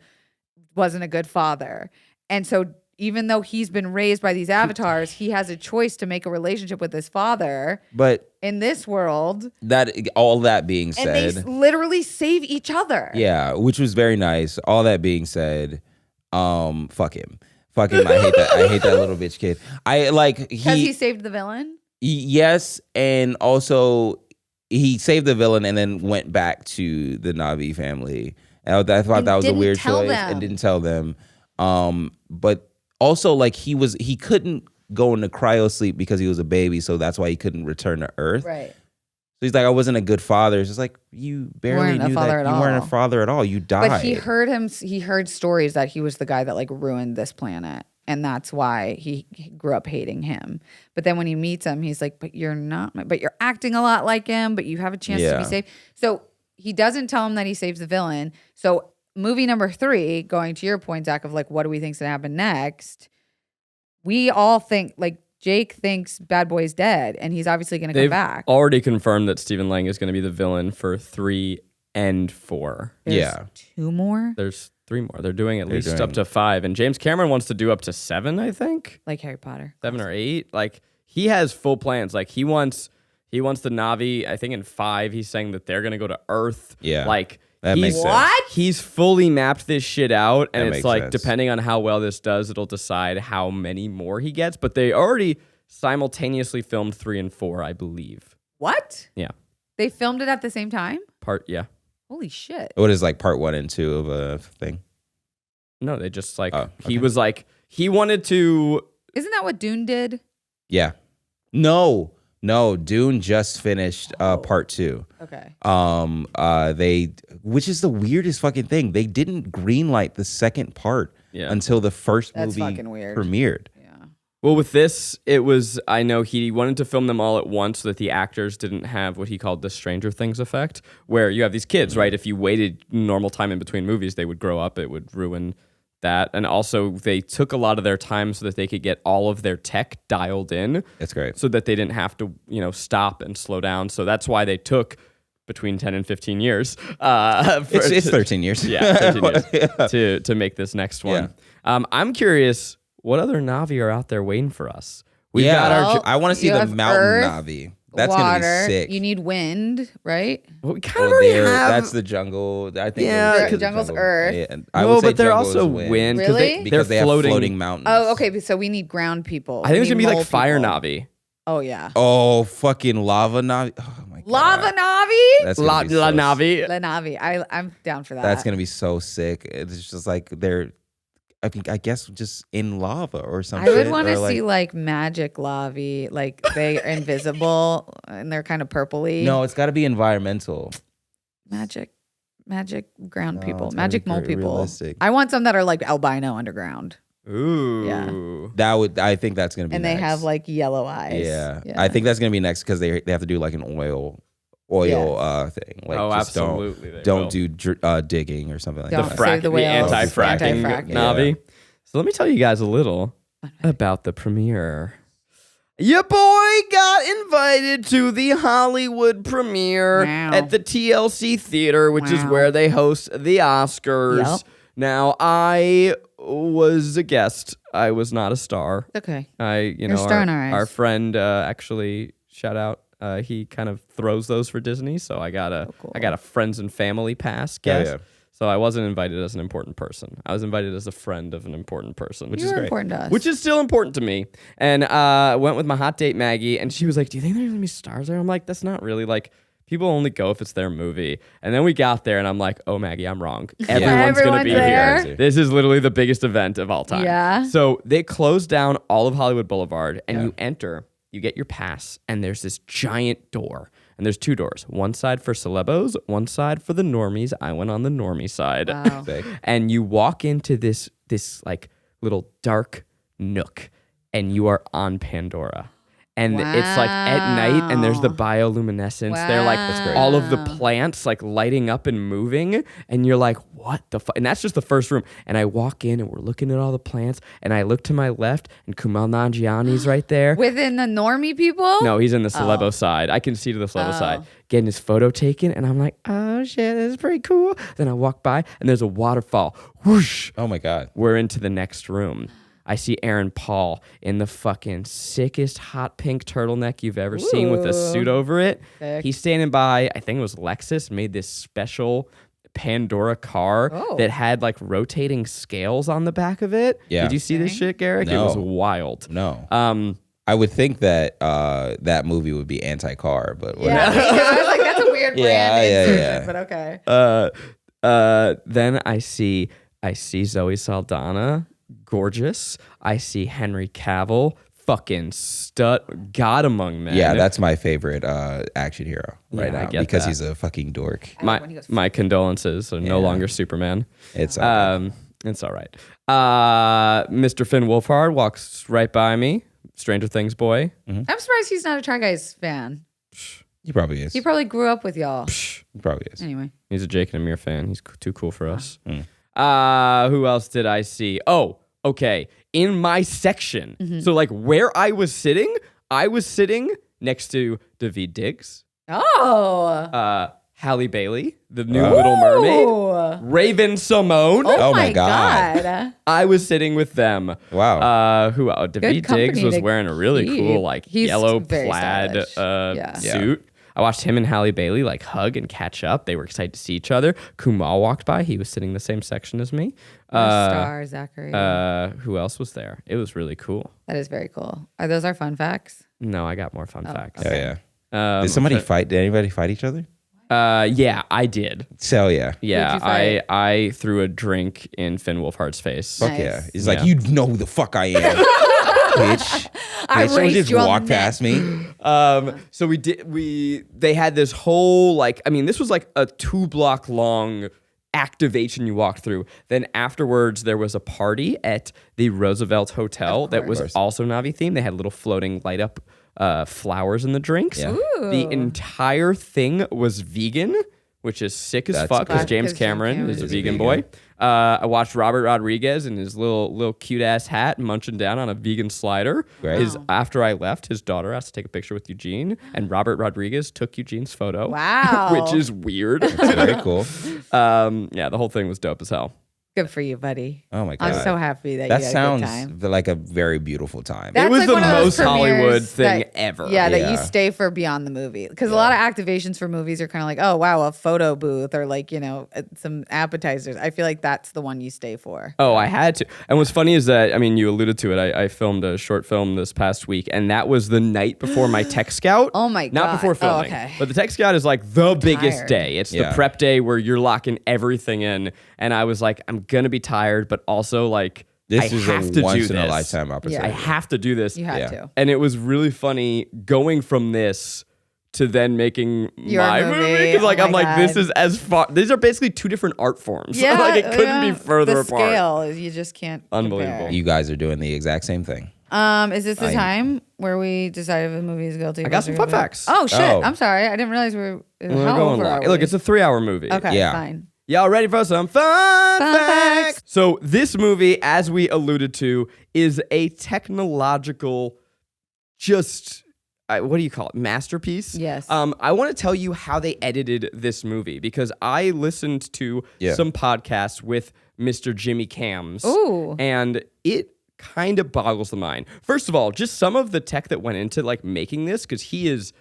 [SPEAKER 4] wasn't a good father. And so even though he's been raised by these avatars, he has a choice to make a relationship with his father. But in this world,
[SPEAKER 2] all that being said,
[SPEAKER 4] and they literally save each other.
[SPEAKER 2] Yeah, which was very nice. All that being said, fuck him. I hate that little bitch kid.
[SPEAKER 4] Because he saved the villain.
[SPEAKER 2] Yes, and also he saved the villain and then went back to the Navi family. I thought that was a weird choice and didn't tell them. But also, like, he couldn't go into cryo sleep because he was a baby, so that's why he couldn't return to Earth.
[SPEAKER 4] Right.
[SPEAKER 2] So he's like, I wasn't a good father. It's just like, you barely knew that you weren't a father at all. You died.
[SPEAKER 4] But he heard stories that he was the guy that like ruined this planet. And that's why he grew up hating him. But then when he meets him, he's like, but you're not, but you're acting a lot like him, but you have a chance to be saved. So he doesn't tell him that he saves the villain. So movie number 3, going to your point, Zach, of like, what do we think's gonna happen next? We all think, like, Jake thinks Bad Boy's dead, and he's obviously gonna come back.
[SPEAKER 3] Already confirmed that Stephen Lang is gonna be the villain for 3 and 4.
[SPEAKER 4] There's 2 more?
[SPEAKER 3] There's 3 more. They're doing at least up to 5. And James Cameron wants to do up to 7, I think.
[SPEAKER 4] Like Harry Potter.
[SPEAKER 3] 7 or 8. Like, he has full plans. Like, he wants the Navi. I think in 5, he's saying that they're gonna go to Earth.
[SPEAKER 2] Yeah.
[SPEAKER 3] Like,
[SPEAKER 2] that makes sense.
[SPEAKER 3] He's fully mapped this shit out, and it's like,
[SPEAKER 2] sense.
[SPEAKER 3] depending on how well this does, it'll decide how many more he gets. But they already simultaneously filmed 3 and 4, I believe.
[SPEAKER 4] What?
[SPEAKER 3] Yeah.
[SPEAKER 4] They filmed it at the same time?
[SPEAKER 3] Yeah.
[SPEAKER 4] Holy shit.
[SPEAKER 2] What is like part 1 and 2 of a thing?
[SPEAKER 3] No, they just like, he was like, he wanted to.
[SPEAKER 4] Isn't that what Dune did?
[SPEAKER 2] Yeah. No, Dune just finished part 2.
[SPEAKER 4] Okay.
[SPEAKER 2] Which is the weirdest fucking thing. They didn't greenlight the second part until the first movie premiered.
[SPEAKER 4] Yeah.
[SPEAKER 3] Well, with this, it was, I know he wanted to film them all at once so that the actors didn't have what he called the Stranger Things effect, where you have these kids, right? If you waited normal time in between movies, they would grow up. It would ruin that. And also, they took a lot of their time so that they could get all of their tech dialed in.
[SPEAKER 2] That's great.
[SPEAKER 3] So that they didn't have to, stop and slow down. So that's why they took between 10 and 15 years.
[SPEAKER 2] It's 13 years.
[SPEAKER 3] Yeah, 13 years to make this next one.
[SPEAKER 2] Yeah.
[SPEAKER 3] I'm curious, what other Navi are out there waiting for us?
[SPEAKER 2] I want to see
[SPEAKER 4] you
[SPEAKER 2] the
[SPEAKER 4] have
[SPEAKER 2] mountain
[SPEAKER 4] earth,
[SPEAKER 2] Navi. That's
[SPEAKER 4] water.
[SPEAKER 2] gonna be sick.
[SPEAKER 4] You need wind, right?
[SPEAKER 3] Well, we kind of already have.
[SPEAKER 2] That's the jungle. I think.
[SPEAKER 3] Yeah,
[SPEAKER 4] the jungle's earth.
[SPEAKER 2] Yeah,
[SPEAKER 3] No, but they're also wind.
[SPEAKER 4] Really?
[SPEAKER 2] Because they have floating mountains.
[SPEAKER 4] Oh, okay. So we need ground people.
[SPEAKER 3] I think it's
[SPEAKER 4] We
[SPEAKER 3] gonna
[SPEAKER 4] need
[SPEAKER 3] be
[SPEAKER 4] mole
[SPEAKER 3] like fire
[SPEAKER 4] people.
[SPEAKER 3] Navi.
[SPEAKER 4] Oh yeah.
[SPEAKER 2] Oh, fucking lava Navi. Oh my god.
[SPEAKER 4] Lava Navi.
[SPEAKER 2] That's
[SPEAKER 3] La
[SPEAKER 2] gonna be so
[SPEAKER 3] Navi.
[SPEAKER 4] La Navi. I'm down for that.
[SPEAKER 2] That's gonna be so sick. It's just like they're, I guess just in lava or something.
[SPEAKER 4] I would want to see like magic Lavi, like they are invisible and they're kind of purpley.
[SPEAKER 2] No, it's got to be environmental.
[SPEAKER 4] magic ground people,
[SPEAKER 2] it's gotta
[SPEAKER 4] magic
[SPEAKER 2] be
[SPEAKER 4] mole
[SPEAKER 2] very
[SPEAKER 4] people.
[SPEAKER 2] realistic.
[SPEAKER 4] I want some that are like albino underground,
[SPEAKER 3] Ooh.
[SPEAKER 2] I think that's gonna be.
[SPEAKER 4] and
[SPEAKER 2] next.
[SPEAKER 4] they have like yellow eyes.
[SPEAKER 2] Yeah. I think that's gonna be next because they have to do like an oil thing. Like,
[SPEAKER 3] Oh,
[SPEAKER 2] just
[SPEAKER 3] absolutely. they
[SPEAKER 2] Don't
[SPEAKER 3] will.
[SPEAKER 2] do digging or something like
[SPEAKER 4] Don't
[SPEAKER 2] that.
[SPEAKER 4] save the whales.
[SPEAKER 3] anti-fracking
[SPEAKER 4] Anti-frack.
[SPEAKER 3] Navi. So let me tell you guys a little about the premiere. Your boy got invited to the Hollywood premiere
[SPEAKER 4] Wow.
[SPEAKER 3] at the TLC Theater, which is
[SPEAKER 4] Wow.
[SPEAKER 3] where they host the Oscars.
[SPEAKER 4] Yep.
[SPEAKER 3] Now, I was a guest. I was not a star.
[SPEAKER 4] Okay.
[SPEAKER 3] You're
[SPEAKER 4] a star in our eyes.
[SPEAKER 3] our friend actually, shout out. He kind of throws those for Disney, so I got a friends and family pass guest.
[SPEAKER 2] yeah.
[SPEAKER 3] So I wasn't invited as an important person. I was invited as a friend of an important person, which
[SPEAKER 4] You
[SPEAKER 3] is
[SPEAKER 4] were
[SPEAKER 3] great.
[SPEAKER 4] important to us.
[SPEAKER 3] Which is still important to me. And went with my hot date Maggie, and she was like, "Do you think there's gonna be stars there?" I'm like, "That's not really like." People only go if it's their movie. And then we got there, and I'm like, "Oh, Maggie, I'm wrong. Everyone's gonna be
[SPEAKER 4] there.
[SPEAKER 3] here. This is literally the biggest event of all time."
[SPEAKER 4] Yeah.
[SPEAKER 3] So they closed down all of Hollywood Boulevard, and you enter. You get your pass, and there's this giant door. And there's two doors. One side for celebos, one side for the normies. I went on the normie side.
[SPEAKER 4] Wow.
[SPEAKER 2] Sick.
[SPEAKER 3] And you walk into this like little dark nook, and you are on Pandora. And it's like at night, and there's the bioluminescence. They're like all of the plants like lighting up and moving, and you're like, what the fuck? And that's just the first room. And I walk in, and we're looking at all the plants, and I look to my left, and Kumail Nanjiani's right there.
[SPEAKER 4] Within the normie people?
[SPEAKER 3] No, he's in the celebo side. I can see to the celebo side. Getting his photo taken, and I'm like, oh shit, this is pretty cool. Then I walk by, and there's a waterfall. Whoosh!
[SPEAKER 2] Oh my god.
[SPEAKER 3] We're into the next room. I see Aaron Paul in the fucking sickest hot pink turtleneck you've ever seen with a suit over it.
[SPEAKER 4] Sick.
[SPEAKER 3] He's standing by, I think it was Lexus, made this special Pandora car that had like rotating scales on the back of it.
[SPEAKER 2] Yeah.
[SPEAKER 3] Did you see this shit, Garrick?
[SPEAKER 2] No.
[SPEAKER 3] It was wild.
[SPEAKER 2] No.
[SPEAKER 3] Um,
[SPEAKER 2] I would think that that movie would be anti-car, but
[SPEAKER 4] Yeah.
[SPEAKER 2] whatever.
[SPEAKER 4] I was like, that's a weird brand insertion, but okay.
[SPEAKER 3] Then I see Zoe Saldana, gorgeous. I see Henry Cavill, fucking stud, god among men.
[SPEAKER 2] Yeah, that's my favorite action hero right
[SPEAKER 3] I
[SPEAKER 2] now
[SPEAKER 3] get
[SPEAKER 2] because
[SPEAKER 3] that.
[SPEAKER 2] he's a fucking dork.
[SPEAKER 4] when he goes,
[SPEAKER 3] My condolences. So no longer Superman.
[SPEAKER 2] It's all right.
[SPEAKER 3] It's all right. Mr. Finn Wolfhard walks right by me. Stranger Things boy.
[SPEAKER 4] I'm surprised he's not a Try Guys fan.
[SPEAKER 2] He probably is.
[SPEAKER 4] He probably grew up with y'all.
[SPEAKER 2] He probably is.
[SPEAKER 4] Anyway.
[SPEAKER 3] He's a Jake and Amir fan. He's too cool for us. Who else did I see? Oh, okay. In my section. So like where I was sitting next to Daveed Diggs,
[SPEAKER 4] Oh.
[SPEAKER 3] Halle Bailey, the new Little Mermaid, Raven Simone.
[SPEAKER 4] Oh
[SPEAKER 2] my
[SPEAKER 4] my
[SPEAKER 2] God.
[SPEAKER 4] God.
[SPEAKER 3] I was sitting with them.
[SPEAKER 2] Wow.
[SPEAKER 3] Who else? Daveed
[SPEAKER 4] company
[SPEAKER 3] Diggs was
[SPEAKER 4] to
[SPEAKER 3] wearing a really
[SPEAKER 4] keep.
[SPEAKER 3] cool like
[SPEAKER 4] He's
[SPEAKER 3] yellow
[SPEAKER 4] very
[SPEAKER 3] plaid
[SPEAKER 4] stylish.
[SPEAKER 3] suit. I watched him and Halle Bailey like hug and catch up. They were excited to see each other. Kumail walked by. He was sitting in the same section as me.
[SPEAKER 4] Star, Zachary.
[SPEAKER 3] Who else was there? It was really cool.
[SPEAKER 4] That is very cool. Are those our fun facts?
[SPEAKER 3] No, I got more fun facts.
[SPEAKER 2] Oh yeah. Did somebody fight? Did anybody fight each other?
[SPEAKER 3] Yeah, I did.
[SPEAKER 2] So yeah.
[SPEAKER 3] Yeah,
[SPEAKER 4] Who'd you fight?
[SPEAKER 3] I threw a drink in Finn Wolfhard's face.
[SPEAKER 2] Fuck
[SPEAKER 4] Nice.
[SPEAKER 2] yeah. He's
[SPEAKER 3] Yeah.
[SPEAKER 2] like, you know who the fuck I am, bitch.
[SPEAKER 4] I
[SPEAKER 2] Bitch, don't
[SPEAKER 4] raced
[SPEAKER 2] just
[SPEAKER 4] you on
[SPEAKER 2] walk
[SPEAKER 4] the net.
[SPEAKER 2] past me.
[SPEAKER 3] So they had this whole this was like a 2-block long activation you walked through. Then afterwards there was a party at the Roosevelt Hotel that was also Navi themed. They had little floating light up flowers in the drinks.
[SPEAKER 2] Yeah.
[SPEAKER 3] The entire thing was vegan, which is sick as
[SPEAKER 2] That's
[SPEAKER 3] fuck because
[SPEAKER 2] cool.
[SPEAKER 3] James Cameron is a vegan boy. I watched Robert Rodriguez in his little cute ass hat munching down on a vegan slider.
[SPEAKER 2] Great.
[SPEAKER 3] After I left, his daughter asked to take a picture with Eugene, and Robert Rodriguez took Eugene's photo.
[SPEAKER 4] Wow.
[SPEAKER 3] Which is weird.
[SPEAKER 2] Very cool.
[SPEAKER 3] Yeah, the whole thing was dope as hell.
[SPEAKER 4] Good for you, buddy.
[SPEAKER 2] Oh my God.
[SPEAKER 4] I'm so happy that
[SPEAKER 2] That
[SPEAKER 4] you had
[SPEAKER 2] sounds
[SPEAKER 4] a good time.
[SPEAKER 2] like a very beautiful time.
[SPEAKER 4] That's
[SPEAKER 3] It was
[SPEAKER 4] like
[SPEAKER 3] the
[SPEAKER 4] one of those
[SPEAKER 3] most Hollywood
[SPEAKER 4] premieres
[SPEAKER 3] thing
[SPEAKER 4] that-
[SPEAKER 3] ever.
[SPEAKER 4] Yeah, that you
[SPEAKER 2] Yeah.
[SPEAKER 4] stay for beyond the movie. Because a lot of activations for movies are kind of like, oh, wow, a photo booth or like, some appetizers. I feel like that's the one you stay for.
[SPEAKER 3] Oh, I had to. And what's funny is that, I mean, you alluded to it. I filmed a short film this past week, and that was the night before my tech scout.
[SPEAKER 4] Oh my
[SPEAKER 3] Not
[SPEAKER 4] God.
[SPEAKER 3] before
[SPEAKER 4] Oh,
[SPEAKER 3] filming.
[SPEAKER 4] okay.
[SPEAKER 3] But the tech scout is like the biggest
[SPEAKER 4] tired.
[SPEAKER 3] day. It's the
[SPEAKER 2] Yeah.
[SPEAKER 3] prep day where you're locking everything in. And I was like, I'm going to be tired, but also like,
[SPEAKER 2] This
[SPEAKER 3] I
[SPEAKER 2] is
[SPEAKER 3] have
[SPEAKER 2] a
[SPEAKER 3] to
[SPEAKER 2] once
[SPEAKER 3] do
[SPEAKER 2] in a
[SPEAKER 3] this.
[SPEAKER 2] lifetime opportunity.
[SPEAKER 3] I have to do this.
[SPEAKER 4] You had
[SPEAKER 2] Yeah.
[SPEAKER 4] to.
[SPEAKER 3] And it was really funny going from this to then making
[SPEAKER 4] Your
[SPEAKER 3] my
[SPEAKER 4] movie.
[SPEAKER 3] movie. Because like,
[SPEAKER 4] Oh
[SPEAKER 3] I'm
[SPEAKER 4] my
[SPEAKER 3] like, this
[SPEAKER 4] God.
[SPEAKER 3] is as far. These are basically two different art forms.
[SPEAKER 4] Yeah.
[SPEAKER 3] Like it couldn't be further
[SPEAKER 4] the
[SPEAKER 3] apart.
[SPEAKER 4] scale, you just can't.
[SPEAKER 3] Unbelievable.
[SPEAKER 4] compare.
[SPEAKER 2] You guys are doing the exact same thing.
[SPEAKER 4] Is this the time where we decide if a movie is guilty?
[SPEAKER 3] I got some fun facts.
[SPEAKER 4] Oh, shit.
[SPEAKER 2] Oh.
[SPEAKER 4] I'm sorry. I didn't realize
[SPEAKER 3] We're
[SPEAKER 4] how
[SPEAKER 3] going
[SPEAKER 4] over
[SPEAKER 3] long.
[SPEAKER 4] are we?
[SPEAKER 3] Look, it's a 3-hour movie.
[SPEAKER 4] Okay,
[SPEAKER 2] Yeah.
[SPEAKER 4] fine.
[SPEAKER 3] Y'all ready for some fun facts? So this movie, as we alluded to, is a technological, what do you call it? Masterpiece?
[SPEAKER 4] Yes.
[SPEAKER 3] I want to tell you how they edited this movie because I listened to some podcasts with Mr. Jimmy Cams.
[SPEAKER 4] Ooh.
[SPEAKER 3] And it kind of boggles the mind. First of all, just some of the tech that went into like making this, because he is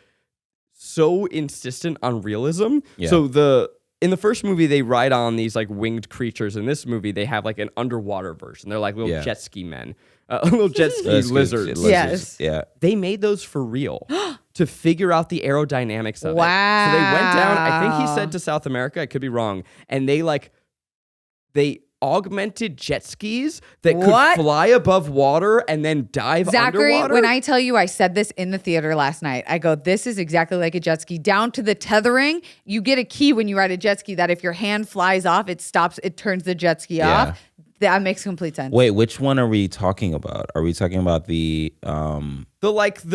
[SPEAKER 3] so insistent on realism.
[SPEAKER 2] Yeah.
[SPEAKER 3] So in the first movie, they ride on these like winged creatures. In this movie, they have like an underwater version. They're like little jet ski men, little jet ski lizards.
[SPEAKER 4] Yes.
[SPEAKER 2] Yeah.
[SPEAKER 3] They made those for real to figure out the aerodynamics of it. So they went down, I think he said to South America, I could be wrong, and they augmented jet skis that could fly above water and then dive
[SPEAKER 4] Zachary,
[SPEAKER 3] underwater.
[SPEAKER 4] when I tell you I said this in the theater last night, I go, this is exactly like a jet ski. Down to the tethering, you get a key when you ride a jet ski that if your hand flies off, it stops, it turns the jet ski off. That makes complete sense.
[SPEAKER 2] Wait, which one are we talking about? Are we talking about the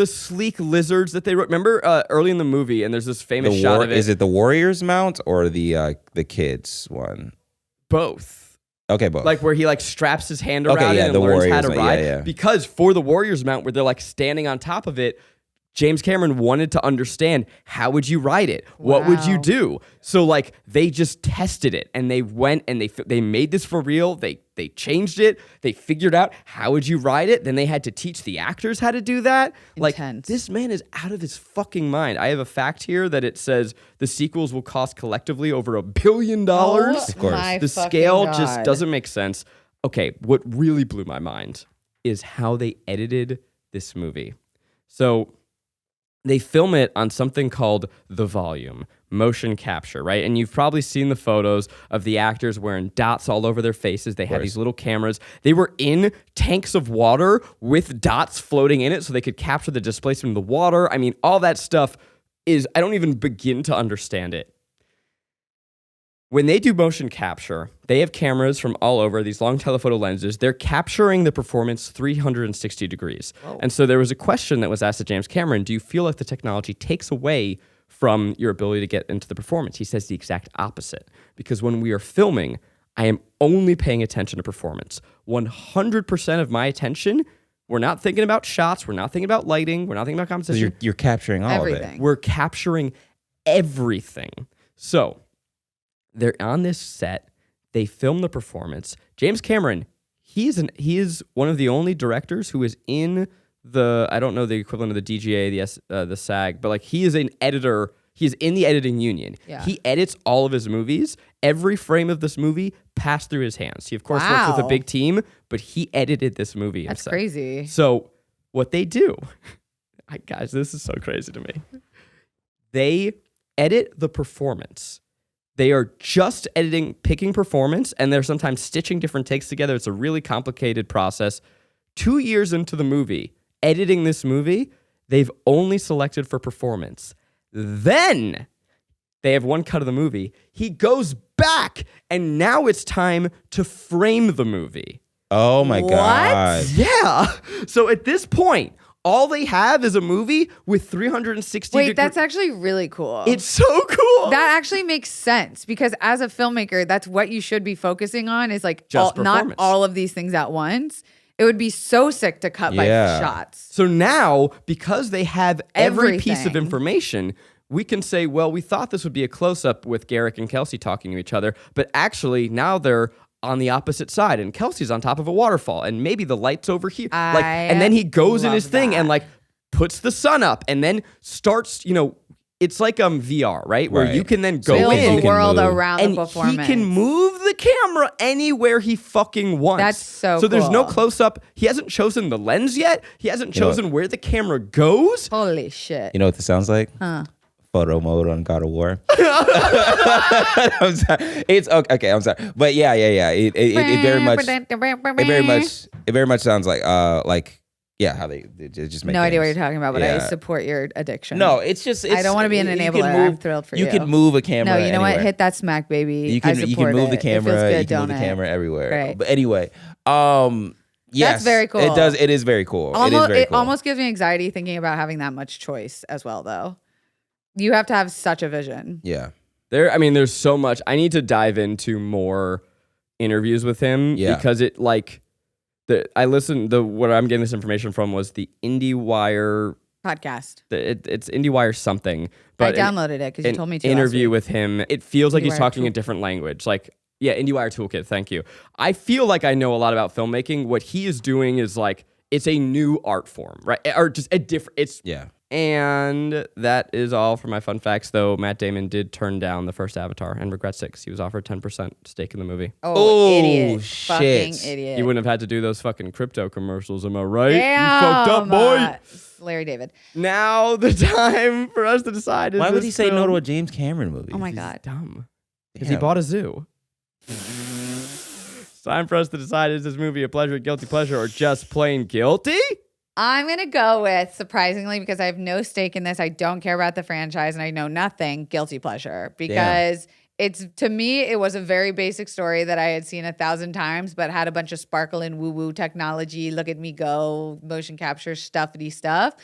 [SPEAKER 3] sleek lizards that they wrote. Remember early in the movie, and there's this famous shot of it.
[SPEAKER 2] Is it the Warriors mount or the kids one?
[SPEAKER 3] Both.
[SPEAKER 2] Okay, both.
[SPEAKER 3] Like where he like straps his hand around it and
[SPEAKER 2] the
[SPEAKER 3] learns how
[SPEAKER 2] Warriors
[SPEAKER 3] to
[SPEAKER 2] mount.
[SPEAKER 3] ride.
[SPEAKER 2] Yeah.
[SPEAKER 3] Because for the Warriors mount, where they're like standing on top of it, James Cameron wanted to understand how would you ride it? What would you do? So like they just tested it and they went and they made this for real. They changed it. They figured out how would you ride it. Then they had to teach the actors how to do that.
[SPEAKER 4] Intense.
[SPEAKER 3] Like this man is out of his fucking mind. I have a fact here that it says the sequels will cost collectively over $1 billion.
[SPEAKER 2] Of course.
[SPEAKER 4] My
[SPEAKER 3] The
[SPEAKER 4] fucking
[SPEAKER 3] scale
[SPEAKER 4] God.
[SPEAKER 3] just doesn't make sense. Okay, what really blew my mind is how they edited this movie. So they film it on something called the volume, motion capture, right? And you've probably seen the photos of the actors wearing dots all over their faces. They had these little cameras. They were in tanks of water with dots floating in it so they could capture the displacement of the water. I mean, all that stuff I don't even begin to understand it. When they do motion capture, they have cameras from all over, these long telephoto lenses. They're capturing the performance 360 degrees. Whoa. And so there was a question that was asked to James Cameron, do you feel like the technology takes away from your ability to get into the performance? He says the exact opposite. Because when we are filming, I am only paying attention to performance. 100% of my attention, we're not thinking about shots, we're not thinking about lighting, we're not thinking about composition.
[SPEAKER 2] You're capturing all of it.
[SPEAKER 3] We're capturing everything. So they're on this set. They film the performance. James Cameron, he is one of the only directors who is in I don't know the equivalent of the DGA, the SAG, but like he is an editor. He is in the editing union. Yeah. He edits all of his movies. Every frame of this movie passed through his hands. He of course works with a big team, but he edited this movie himself.
[SPEAKER 4] That's crazy.
[SPEAKER 3] So what they do, guys, this is so crazy to me. They edit the performance. They are just picking performance, and they're sometimes stitching different takes together. It's a really complicated process. 2 years into the movie, editing this movie, they've only selected for performance. Then they have one cut of the movie. He goes back, and now it's time to frame the movie.
[SPEAKER 2] Oh my God.
[SPEAKER 3] Yeah. So at this point, all they have is a movie with 360
[SPEAKER 4] Wait, that's actually really cool.
[SPEAKER 3] It's so cool.
[SPEAKER 4] That actually makes sense because as a filmmaker, that's what you should be focusing on is like not all of these things at once. It would be so sick to cut by shots.
[SPEAKER 3] So now, because they have every piece of information, we can say, well, we thought this would be a close-up with Garrick and Kelsey talking to each other, but actually now they're on the opposite side, and Kelsey's on top of a waterfall, and maybe the light's over here. And then he goes in his thing and like puts the sun up, and then starts, it's like VR, right? Where you can then go in
[SPEAKER 4] the world around
[SPEAKER 3] and
[SPEAKER 4] the performance.
[SPEAKER 3] He can move the camera anywhere he fucking wants.
[SPEAKER 4] That's so
[SPEAKER 3] cool. So there's no close-up. He hasn't chosen the lens yet. He hasn't chosen where the camera goes.
[SPEAKER 4] Holy shit.
[SPEAKER 2] You know what this sounds like? Photo mode on God of War. I'm sorry. It's okay. I'm sorry, but yeah. It very much sounds like how they just make.
[SPEAKER 4] No idea what you're talking about, but I support your addiction.
[SPEAKER 2] No, it's I
[SPEAKER 4] don't want to be an enabler. I'm thrilled for you.
[SPEAKER 2] You can move a camera.
[SPEAKER 4] No, you know
[SPEAKER 2] anywhere.
[SPEAKER 4] what? Hit that smack, baby.
[SPEAKER 2] You can move the camera.
[SPEAKER 4] Good,
[SPEAKER 2] you can move the camera everywhere.
[SPEAKER 4] Right.
[SPEAKER 2] But anyway, yes,
[SPEAKER 4] that's very cool.
[SPEAKER 2] It does. It is very cool.
[SPEAKER 4] It almost gives me anxiety thinking about having that much choice as well, though. You have to have such a vision.
[SPEAKER 2] Yeah.
[SPEAKER 3] There's so much. I need to dive into more interviews with him because it what I'm getting this information from was the IndieWire
[SPEAKER 4] podcast.
[SPEAKER 3] It's IndieWire something. But
[SPEAKER 4] I downloaded it because you told me to.
[SPEAKER 3] Interview with him. It feels like he's talking a different language. Like, IndieWire Toolkit. Thank you. I feel like I know a lot about filmmaking. What he is doing is like, it's a new art form, right? Or just a different, And that is all for my fun facts, though Matt Damon did turn down the first Avatar and regrets it because he was offered 10% stake in the movie.
[SPEAKER 4] Oh, idiot.
[SPEAKER 2] Shit.
[SPEAKER 4] Fucking idiot.
[SPEAKER 3] He wouldn't have had to do those fucking crypto commercials, am I right?
[SPEAKER 4] Damn.
[SPEAKER 3] You fucked up, boy.
[SPEAKER 4] Larry David.
[SPEAKER 3] Now the time for us to decide.
[SPEAKER 2] Why would he say no to a James Cameron movie?
[SPEAKER 4] Oh my God.
[SPEAKER 3] Dumb. Because he bought a zoo. It's time for us to decide, is this movie a pleasure, guilty pleasure, or just plain guilty?
[SPEAKER 4] I'm going to go with, surprisingly, because I have no stake in this, I don't care about the franchise, and I know nothing, guilty pleasure. Because to me, it was a very basic story that I had seen 1,000 times, but had a bunch of sparkle and woo-woo technology, look at me go, motion capture, stuffity stuff.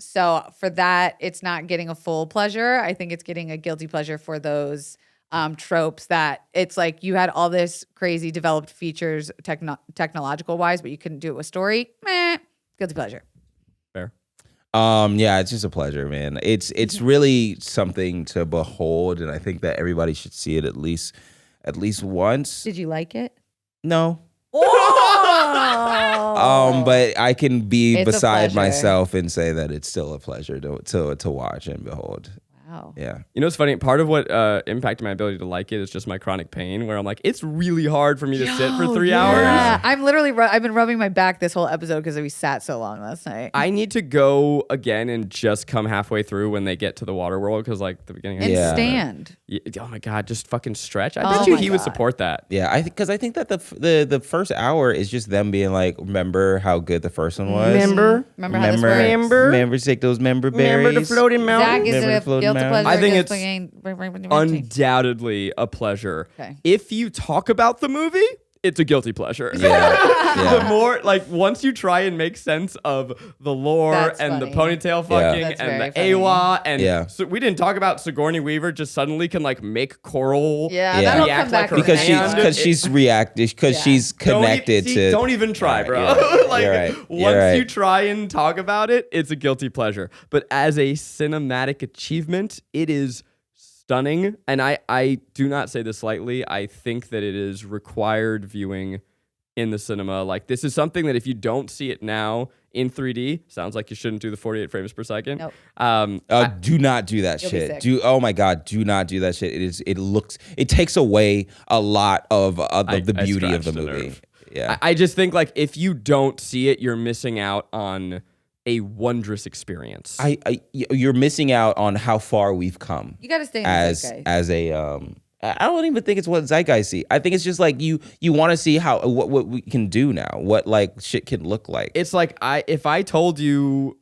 [SPEAKER 4] So for that, it's not getting a full pleasure. I think it's getting a guilty pleasure for those tropes that it's like you had all this crazy developed features technological wise, but you couldn't do it with story. Guilty pleasure.
[SPEAKER 3] Fair.
[SPEAKER 2] It's just a pleasure, man. It's really something to behold, and I think that everybody should see it at least once.
[SPEAKER 4] Did you like it?
[SPEAKER 2] No.
[SPEAKER 4] Oh.
[SPEAKER 2] But I can be
[SPEAKER 4] It's
[SPEAKER 2] beside
[SPEAKER 4] a pleasure.
[SPEAKER 2] myself and say that it's still a pleasure to watch and behold.
[SPEAKER 4] Wow.
[SPEAKER 2] Yeah.
[SPEAKER 3] You know what's funny? Part of what impacted my ability to like it is just my chronic pain, where I'm like, it's really hard for me to sit for 3 hours.
[SPEAKER 4] Yeah. I'm literally, I've been rubbing my back this whole episode because we sat so long last night.
[SPEAKER 3] I need to go again and just come halfway through when they get to the water world, because like the beginning.
[SPEAKER 4] And stand.
[SPEAKER 3] Oh my God, just fucking stretch. I
[SPEAKER 4] Oh
[SPEAKER 3] bet you
[SPEAKER 4] my
[SPEAKER 3] he would
[SPEAKER 4] God.
[SPEAKER 3] support that.
[SPEAKER 2] Yeah, because I think that the first hour is just them being like, remember how good the first one was?
[SPEAKER 3] Remember
[SPEAKER 4] how this works?
[SPEAKER 2] Remember take those member berries?
[SPEAKER 3] Remember the floating mountain?
[SPEAKER 4] Zach, is
[SPEAKER 2] Remember the
[SPEAKER 4] it a
[SPEAKER 2] floating
[SPEAKER 4] guilty
[SPEAKER 2] mountain?
[SPEAKER 4] pleasure?
[SPEAKER 3] I think
[SPEAKER 4] Just
[SPEAKER 3] it's
[SPEAKER 4] fucking-
[SPEAKER 3] undoubtedly a pleasure.
[SPEAKER 4] Okay.
[SPEAKER 3] If you talk about the movie, it's a guilty pleasure.
[SPEAKER 2] Yeah.
[SPEAKER 3] The more, like, once you try and make sense of the lore
[SPEAKER 4] That's
[SPEAKER 3] and
[SPEAKER 4] funny.
[SPEAKER 3] the ponytail fucking
[SPEAKER 4] That's
[SPEAKER 3] and the
[SPEAKER 4] very funny.
[SPEAKER 3] AWA and
[SPEAKER 2] Yeah.
[SPEAKER 3] so we didn't talk about Sigourney Weaver just suddenly can like make coral
[SPEAKER 4] Yeah,
[SPEAKER 2] Yeah.
[SPEAKER 4] that'll
[SPEAKER 3] react
[SPEAKER 4] come back
[SPEAKER 3] like her
[SPEAKER 2] because
[SPEAKER 3] hand.
[SPEAKER 2] she's reacted because
[SPEAKER 4] Yeah.
[SPEAKER 2] she's connected to.
[SPEAKER 3] Don't even try,
[SPEAKER 2] All
[SPEAKER 3] bro.
[SPEAKER 2] right, you're right.
[SPEAKER 3] Like
[SPEAKER 2] You're right.
[SPEAKER 3] once
[SPEAKER 2] You're right.
[SPEAKER 3] you try and talk about it, it's a guilty pleasure. But as a cinematic achievement, it is stunning. And I do not say this lightly. I think that it is required viewing in the cinema. Like, this is something that if you don't see it now in 3D, sounds like you shouldn't do the 48 frames per second.
[SPEAKER 4] Nope.
[SPEAKER 2] Do not do that
[SPEAKER 4] You'll be
[SPEAKER 2] shit.
[SPEAKER 4] sick.
[SPEAKER 2] Oh my God, do not do that shit. It takes away a lot of the beauty of the
[SPEAKER 3] scratched a
[SPEAKER 2] movie.
[SPEAKER 3] nerve.
[SPEAKER 2] Yeah.
[SPEAKER 3] I just think, like, if you don't see it, you're missing out on a wondrous experience.
[SPEAKER 2] You're missing out on how far we've come
[SPEAKER 4] You got to stay in
[SPEAKER 2] as
[SPEAKER 4] the zeitgeist.
[SPEAKER 2] as a I don't even think it's what zeitgeist see. I think it's just like you want to see how what we can do now, what like shit can look like.
[SPEAKER 3] It's like if I told you,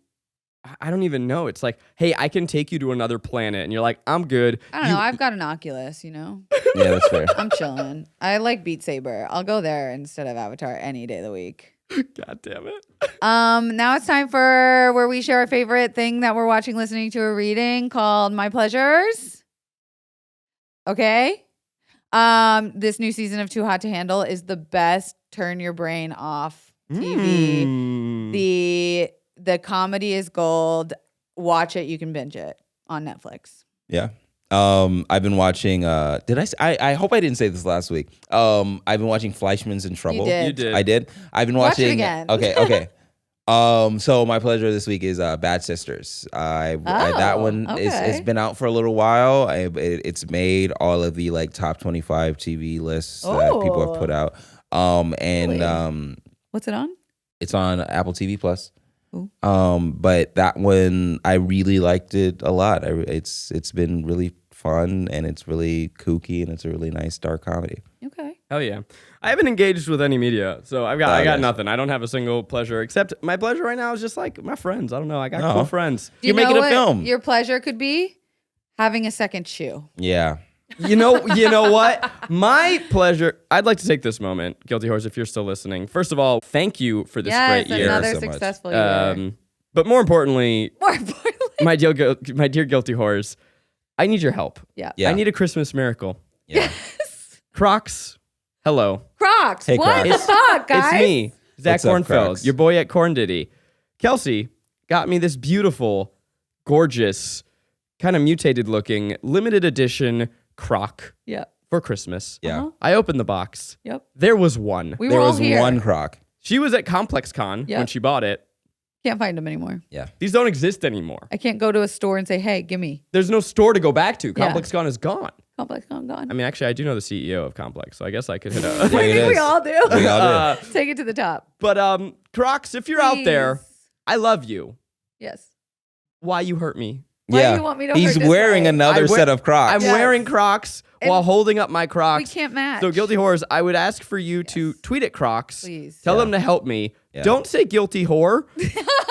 [SPEAKER 3] I don't even know. It's like, hey, I can take you to another planet, and you're like, I'm good.
[SPEAKER 4] I don't know. I've got an Oculus, you know?
[SPEAKER 2] Yeah, that's fair.
[SPEAKER 4] I'm chilling. I like Beat Saber. I'll go there instead of Avatar any day of the week.
[SPEAKER 3] God damn it.
[SPEAKER 4] Now it's time for where we share our favorite thing that we're watching, listening to, or reading called My Pleasures. Okay. This new season of Too Hot to Handle is the best turn your brain off TV. The comedy is gold. Watch it. You can binge it on Netflix.
[SPEAKER 2] Yeah. I've been watching. I hope I didn't say this last week. I've been watching Fleischman's in Trouble.
[SPEAKER 3] You did.
[SPEAKER 2] I did. I've been watching.
[SPEAKER 4] Watch it again.
[SPEAKER 2] Okay. So my pleasure this week is Bad Sisters. That one has been out for a little while. It's made all of the like top 25 TV lists that people have put out.
[SPEAKER 4] What's it on?
[SPEAKER 2] It's on Apple TV Plus. But that one I really liked it a lot. It's been really fun and it's really kooky and it's a really nice dark comedy.
[SPEAKER 4] Okay.
[SPEAKER 3] Hell yeah. I haven't engaged with any media, so I got nothing. I don't have a single pleasure except my pleasure right now is just like my friends. I don't know. I got cool friends.
[SPEAKER 2] You're making a film.
[SPEAKER 4] Your pleasure could be having a second shoe.
[SPEAKER 2] Yeah.
[SPEAKER 3] You know what? My pleasure. I'd like to take this moment, Guilty Horse, if you're still listening. First of all, thank you for this great year.
[SPEAKER 4] Another
[SPEAKER 2] so
[SPEAKER 4] successful year.
[SPEAKER 3] But more importantly, my dear Guilty Horse, I need your help.
[SPEAKER 4] Yeah.
[SPEAKER 3] I need a Christmas miracle.
[SPEAKER 2] Yeah.
[SPEAKER 3] Crocs. Hello.
[SPEAKER 4] Crocs.
[SPEAKER 2] Hey,
[SPEAKER 4] what
[SPEAKER 2] Crocs.
[SPEAKER 4] the fuck, guys?
[SPEAKER 3] It's me, Zach
[SPEAKER 2] What's up,
[SPEAKER 3] Kornfeld,
[SPEAKER 2] Crocs?
[SPEAKER 3] your boy at Corn Diddy. Kelsey got me this beautiful, gorgeous, kind of mutated looking, limited edition Croc for Christmas.
[SPEAKER 2] Yeah.
[SPEAKER 3] I opened the box.
[SPEAKER 4] Yep.
[SPEAKER 3] There was one.
[SPEAKER 4] We were
[SPEAKER 2] There
[SPEAKER 4] all
[SPEAKER 2] was
[SPEAKER 4] here.
[SPEAKER 2] one Croc.
[SPEAKER 3] She was at ComplexCon when she bought it.
[SPEAKER 4] Can't find them anymore.
[SPEAKER 2] Yeah.
[SPEAKER 3] These don't exist anymore.
[SPEAKER 4] I can't go to a store and say, hey, give me.
[SPEAKER 3] There's no store to go back to.
[SPEAKER 4] Yeah.
[SPEAKER 3] ComplexCon is gone.
[SPEAKER 4] Complex gone.
[SPEAKER 3] I mean, actually, I do know the CEO of Complex, so I guess I could hit a...
[SPEAKER 2] There
[SPEAKER 4] I
[SPEAKER 2] it
[SPEAKER 4] think we
[SPEAKER 2] is.
[SPEAKER 4] all do.
[SPEAKER 2] We all do.
[SPEAKER 4] Take it to the top.
[SPEAKER 3] But Crocs, if you're out there,
[SPEAKER 4] Please.
[SPEAKER 3] I love you.
[SPEAKER 4] Yes.
[SPEAKER 3] Why you hurt me?
[SPEAKER 4] Why
[SPEAKER 2] Yeah.
[SPEAKER 4] do you want me to
[SPEAKER 2] He's
[SPEAKER 4] hurt this
[SPEAKER 2] wearing
[SPEAKER 4] way?
[SPEAKER 2] another set of Crocs.
[SPEAKER 3] I'm
[SPEAKER 4] Yes.
[SPEAKER 3] wearing Crocs
[SPEAKER 4] And
[SPEAKER 3] while holding up my Crocs.
[SPEAKER 4] We can't match.
[SPEAKER 3] So Guilty Whores, I would ask for you to tweet at Crocs.
[SPEAKER 4] Please.
[SPEAKER 3] Tell them to help me.
[SPEAKER 2] Yeah.
[SPEAKER 3] Don't say guilty whore.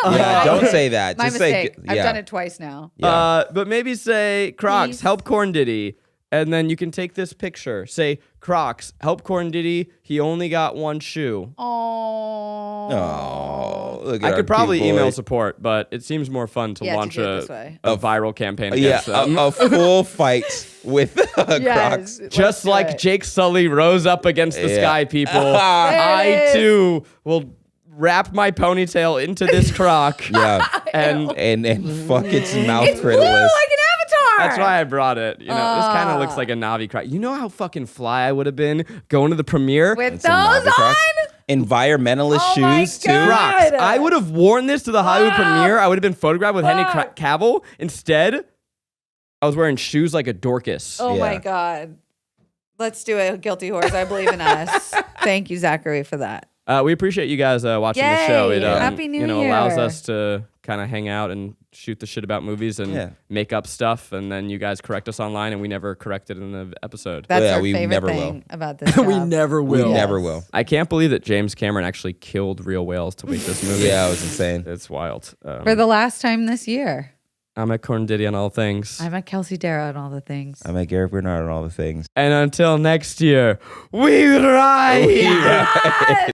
[SPEAKER 2] Yeah, don't say that.
[SPEAKER 4] My
[SPEAKER 2] Just say,
[SPEAKER 4] mistake. I've done it twice now.
[SPEAKER 2] Yeah.
[SPEAKER 3] But maybe say Crocs,
[SPEAKER 4] Please.
[SPEAKER 3] help Corn Diddy. And then you can take this picture. Say, Crocs, help Corn Diddy. He only got one shoe.
[SPEAKER 2] Oh, look at
[SPEAKER 3] I
[SPEAKER 2] our
[SPEAKER 3] could probably
[SPEAKER 2] cute boy.
[SPEAKER 3] email support, but it seems more fun to
[SPEAKER 4] Yeah, to
[SPEAKER 3] launch
[SPEAKER 4] do it this way.
[SPEAKER 3] a viral campaign
[SPEAKER 2] Yeah,
[SPEAKER 3] against them.
[SPEAKER 2] a full fight with Crocs.
[SPEAKER 4] Yes. let's
[SPEAKER 3] Just
[SPEAKER 4] do
[SPEAKER 3] like
[SPEAKER 4] it.
[SPEAKER 3] Jake Sully rose up against the
[SPEAKER 2] Yeah.
[SPEAKER 3] sky people,
[SPEAKER 4] There it
[SPEAKER 3] I
[SPEAKER 4] is.
[SPEAKER 3] too will wrap my ponytail into this Croc.
[SPEAKER 2] Yeah,
[SPEAKER 3] And
[SPEAKER 2] and fuck its mouth
[SPEAKER 4] It's blue like
[SPEAKER 2] riddleless.
[SPEAKER 4] an avatar.
[SPEAKER 3] that's why I brought it. You know, this kind of looks like a Navi Croc. You know how fucking fly I would have been going to the premiere?
[SPEAKER 4] With
[SPEAKER 2] Some
[SPEAKER 4] those
[SPEAKER 2] Navi Crocs.
[SPEAKER 4] on?
[SPEAKER 2] Environmentalist
[SPEAKER 4] Oh my
[SPEAKER 2] shoes too.
[SPEAKER 4] God.
[SPEAKER 3] Crocs. I would have worn this to the Hollywood premiere. I would have been photographed with Henry Cavill. Instead, I was wearing shoes like a Dorcas.
[SPEAKER 4] Oh my
[SPEAKER 2] Yeah.
[SPEAKER 4] God. Let's do it, Guilty Horse. I believe in us. Thank you, Zachary, for that.
[SPEAKER 3] We appreciate you guys watching the show.
[SPEAKER 4] Yay.
[SPEAKER 3] It
[SPEAKER 4] Happy New
[SPEAKER 3] allows
[SPEAKER 4] Year.
[SPEAKER 3] us to kind of hang out and shoot the shit about movies and make up stuff, and then you guys correct us online, and we never correct it in the episode.
[SPEAKER 4] That's
[SPEAKER 2] Yeah,
[SPEAKER 4] our
[SPEAKER 2] we
[SPEAKER 4] favorite
[SPEAKER 2] never
[SPEAKER 4] thing
[SPEAKER 2] will.
[SPEAKER 4] about this
[SPEAKER 3] we
[SPEAKER 4] job.
[SPEAKER 3] never
[SPEAKER 2] We
[SPEAKER 3] will.
[SPEAKER 2] never will.
[SPEAKER 3] I can't believe that James Cameron actually killed real whales to make this movie.
[SPEAKER 2] Yeah, it was insane.
[SPEAKER 3] It's wild.
[SPEAKER 4] For the last time this year.
[SPEAKER 3] I'm at Corn Diddy on all things.
[SPEAKER 4] I'm at Kelsey Darragh and all the things.
[SPEAKER 2] I'm at Garrick Bernard and all the things.
[SPEAKER 3] And until next year, we ride!
[SPEAKER 2] We ride.